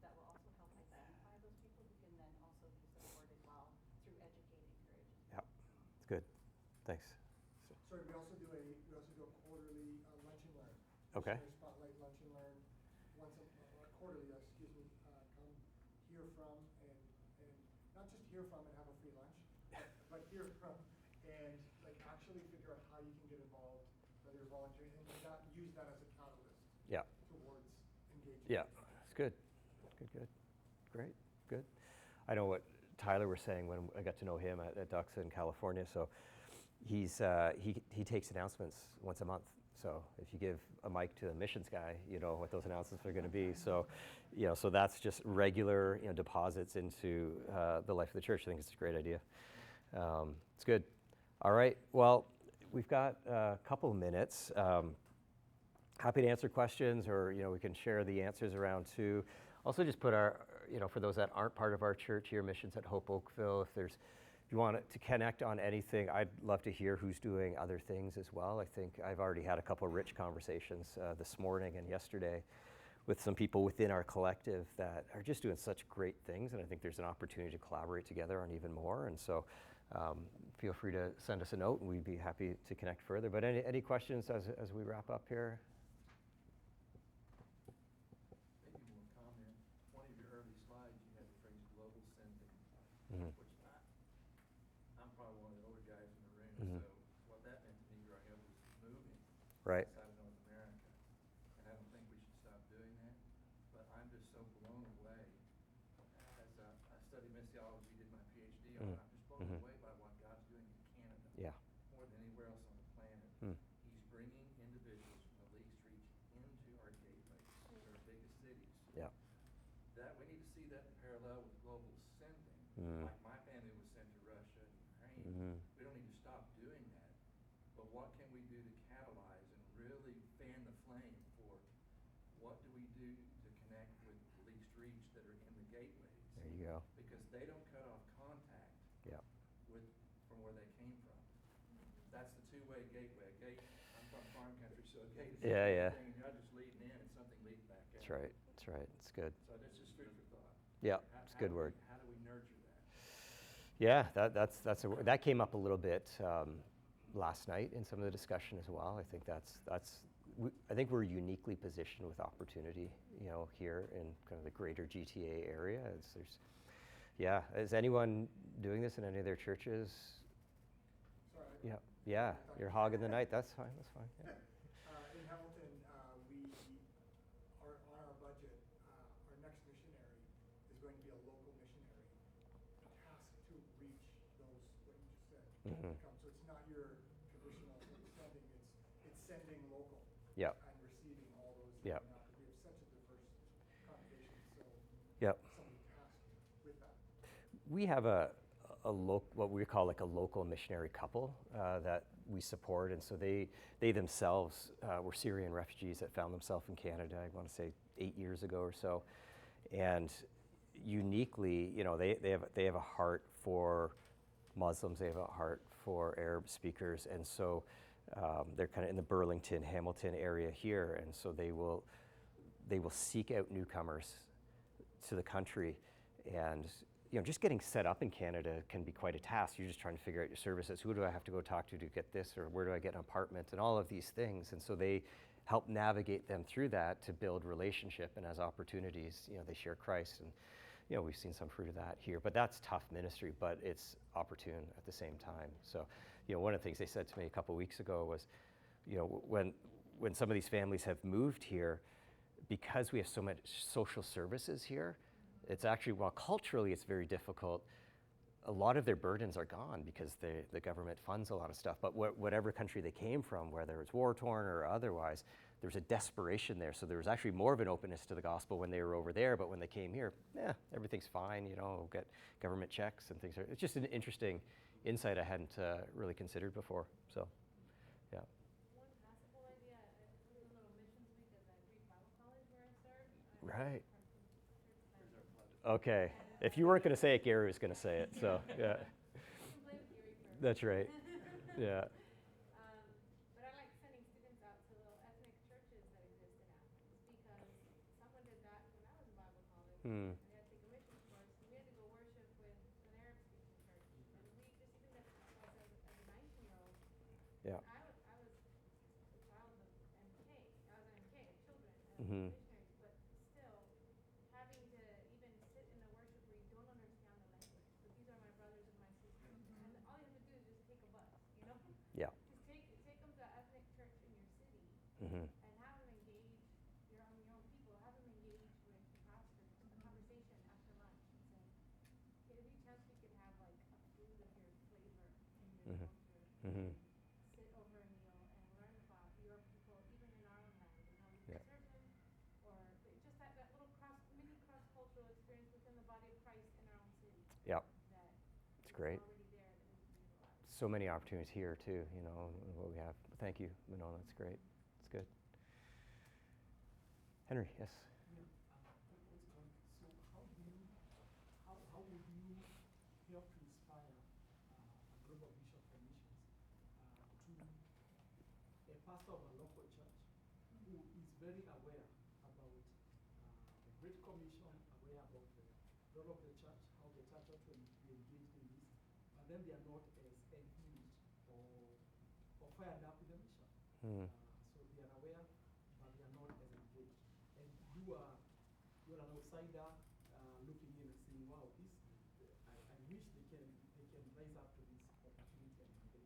that will also help identify those people who can then also be supported well through educate, encourage. Yeah. It's good. Thanks. Sorry, we also do a quarterly lunch and learn. Okay. Missionary spotlight lunch and learn quarterly. Come hear from and not just hear from and have a free lunch, but hear from and actually figure out how you can get involved, whether you're volunteering, and use that as a catalyst. Yeah. Towards engagement. Yeah. It's good. Great. Good. I know what Tyler was saying when I got to know him at Ducks in California. So he takes announcements once a month. So if you give a mic to the missions guy, you know what those announcements are going to be. So, so that's just regular, deposits into the life of the church. I think it's a great idea. It's good. All right. Well, we've got a couple of minutes. Happy to answer questions, or we can share the answers around too. Also, just put our, for those that aren't part of our church here, Missions at Hope Oakville. If you want to connect on anything, I'd love to hear who's doing other things as well. I think I've already had a couple of rich conversations this morning and yesterday with some people within our collective that are just doing such great things, and I think there's an opportunity to collaborate together on even more. And so feel free to send us a note, and we'd be happy to connect further. But any questions as we wrap up here? Maybe more comment. One of your early slides, you had the phrase global sending, Mhm. which I'm probably one of the older guys in the room, Mhm. so what that meant to me growing up was moving Right. outside of North America. And I don't think we should stop doing that, but I'm just so blown away. As I studied missiology, did my PhD on it, I'm just blown Mhm. away by what God's doing in Canada. Yeah. More than anywhere else on the planet. Mm. He's bringing individuals from the least reach into our gateways, our biggest cities. Yeah. That we need to see that in parallel with global sending. Mm. Like my family was sent to Russia and Ukraine. Mhm. We don't need to stop doing that. But what can we do to catalyze and really fan the flame for what do we do to connect with the least reach that are in the gateways? There you go. Because they don't cut off contact Yeah. with from where they came from. That's the two-way gateway. A gate, I'm from farm country, so a gate is Yeah, yeah. thing, you're not just leading in, it's something leading back out. That's right. That's right. It's good. So that's just food for thought. Yeah, How- it's a how good do word. How do we nurture that? Yeah, that came up a little bit last night in some of the discussion as well. I think I think we're uniquely positioned with opportunity, here in kind of the greater GTA area. Is anyone doing this in any of their churches? Sorry. Yeah, you're hogging the night. That's fine. Yeah. In Hamilton, we are on our budget. Our next missionary is going to be a local missionary, tasked to reach those, what you just said. Mhm. So it's not your traditional sending, it's sending local. Yep. And receiving all those. Yep. Now, because we have such a diverse congregation, so Yep. somebody tasked with that. We have what we call like a local missionary couple that we support, and so they themselves were Syrian refugees that found themselves in Canada. I want to say 8 years ago or so, and uniquely, they have a heart for Muslims. They have a heart for Arab speakers, and so they're kind of in the Burlington, Hamilton area here, and so they will seek out newcomers to the country, and just getting set up in Canada can be quite a task. You're just trying to figure out your services. Who do I have to go talk to get this, or where do I get an apartment, and all of these things. And so they help navigate them through that to build relationship, and as opportunities, they share Christ, and we've seen some fruit of that here. But that's tough ministry, but it's opportune at the same time. So one of the things they said to me a couple weeks ago was, when some of these families have moved here, because we have so much social services here, it's actually, while culturally it's very difficult, a lot of their burdens are gone because the government funds a lot of stuff. But whatever country they came from, whether it's war-torn or otherwise, there's a desperation there. So there was actually more of an openness to the gospel when they were over there, but when they came here, everything's fine, we'll get government checks and things. It's just an interesting insight I hadn't really considered before, so, yeah. One possible idea, a little missions week at that Greek Bible College where I served. Right. Here's our plug. Okay. If you weren't going to say it, Gary was going to say it, so, yeah. You can play with Gary for That's right. Yeah. But I like sending students out to little ethnic churches that exist in Athens because someone did that when I was in Bible college. Hmm. We had to take a mission course. We had to go worship with an Arab-speaking church, and we just even as a 19-year-old. Yeah. I was a child of MK. I was an MK of children and Mhm. missionaries, but still having to even sit in a worship where you don't understand the language. But these are my brothers and my sisters, and all you have to do is just take a bus, Yeah. Just take them to ethnic church in your city Mhm. and have them engage your own people. Have them engage with the pastor, just a conversation after lunch, and say, "Okay, every chance we could have like a food of your flavor in your Mhm. culture, Mhm. sit over a meal and learn about your people, even in our own land, and how we Yeah. can serve them, or just that little mini cross-cultural experience within the body of Christ in our own city." Yep. That It's is great. already there that we can utilize. So many opportunities here too, what we have. Thank you, Manona. That's great. It's good. Henry, yes. Yeah, quick question. So how would you help to inspire a global vision for missions to a pastor of a local church who is very aware about the Great Commission, aware about the role of the church, how the church ought to be engaged in this, but then they are not as fed up with the mission. Mm. So they are aware, but they are not as engaged. And you're an outsider looking in and saying, wow, I wish they can rise up to this opportunity and mandate.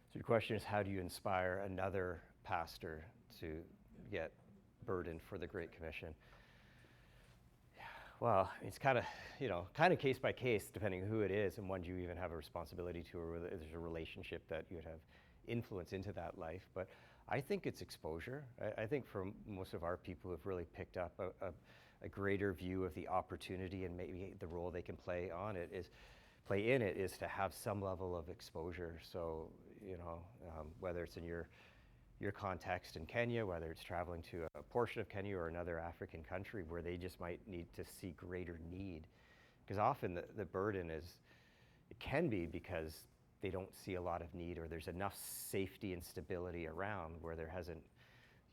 So your question is, how do you inspire another pastor to get burdened for the Great Commission? Well, it's kind of case by case, depending who it is and one you even have a responsibility to, or whether there's a relationship that you would have influence into that life. But I think it's exposure. I think for most of our people who've really picked up a greater view of the opportunity and maybe the role they can play in it is to have some level of exposure. So, whether it's in your context in Kenya, whether it's traveling to a portion of Kenya or another African country where they just might need to see greater need. Because often the burden can be because they don't see a lot of need, or there's enough safety and stability around where there hasn't,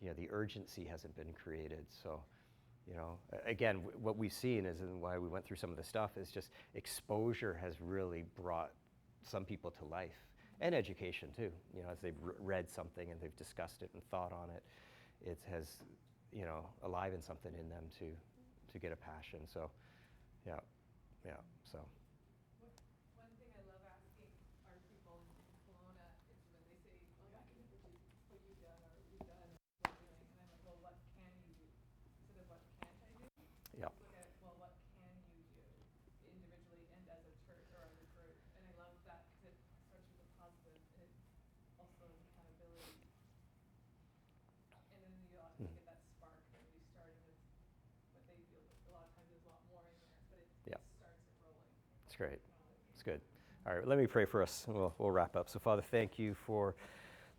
the urgency hasn't been created. So, again, what we've seen is, and why we went through some of the stuff, is just exposure has really brought some people to life. And education too, as they've read something and they've discussed it and thought on it, it has, alivened something in them to get a passion. So, yeah. So. One thing I love asking our people in Kelowna is when they say, well, I can never do what you've done or you've done or what you're doing, and I'm like, well, what can you do? Instead of what can't I do? Yeah. Look at, well, what can you do individually and as a church or as a group? And I love that because it starts with a positive and it also is accountability. And then you also get that spark that we started with what they feel. A lot of times there's a lot more in there, but it starts it rolling. That's great. That's good. All right, let me pray for us, and we'll wrap up. So, Father, thank you for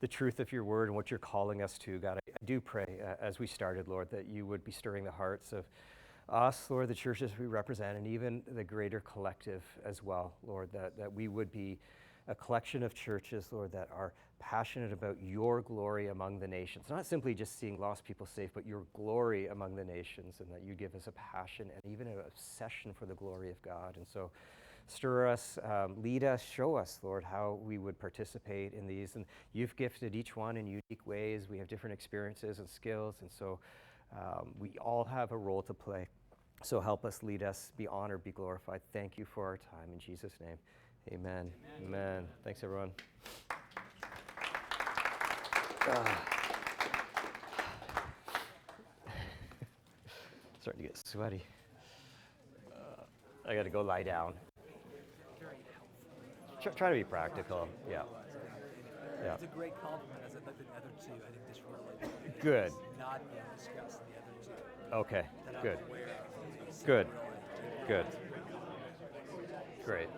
the truth of your word and what you're calling us to. God, I do pray, as we started, Lord, that you would be stirring the hearts of us, Lord, the churches we represent, and even the greater collective as well, Lord, that we would be a collection of churches, Lord, that are passionate about your glory among the nations. Not simply just seeing lost people safe, but your glory among the nations, and that you give us a passion and even an obsession for the glory of God. And so stir us, lead us, show us, Lord, how we would participate in these. And you've gifted each one in unique ways. We have different experiences and skills, and so we all have a role to play. So help us, lead us, be honored, be glorified. Thank you for our time. In Jesus' name, amen. Amen. Thanks, everyone. Starting to get sweaty. I got to go lie down. Try to be practical. Yeah. It's a great compliment as I looked at the other two. I think this really Good. not being discussed in the other two. Okay. That I'm Good. aware of. Good. Good. Great.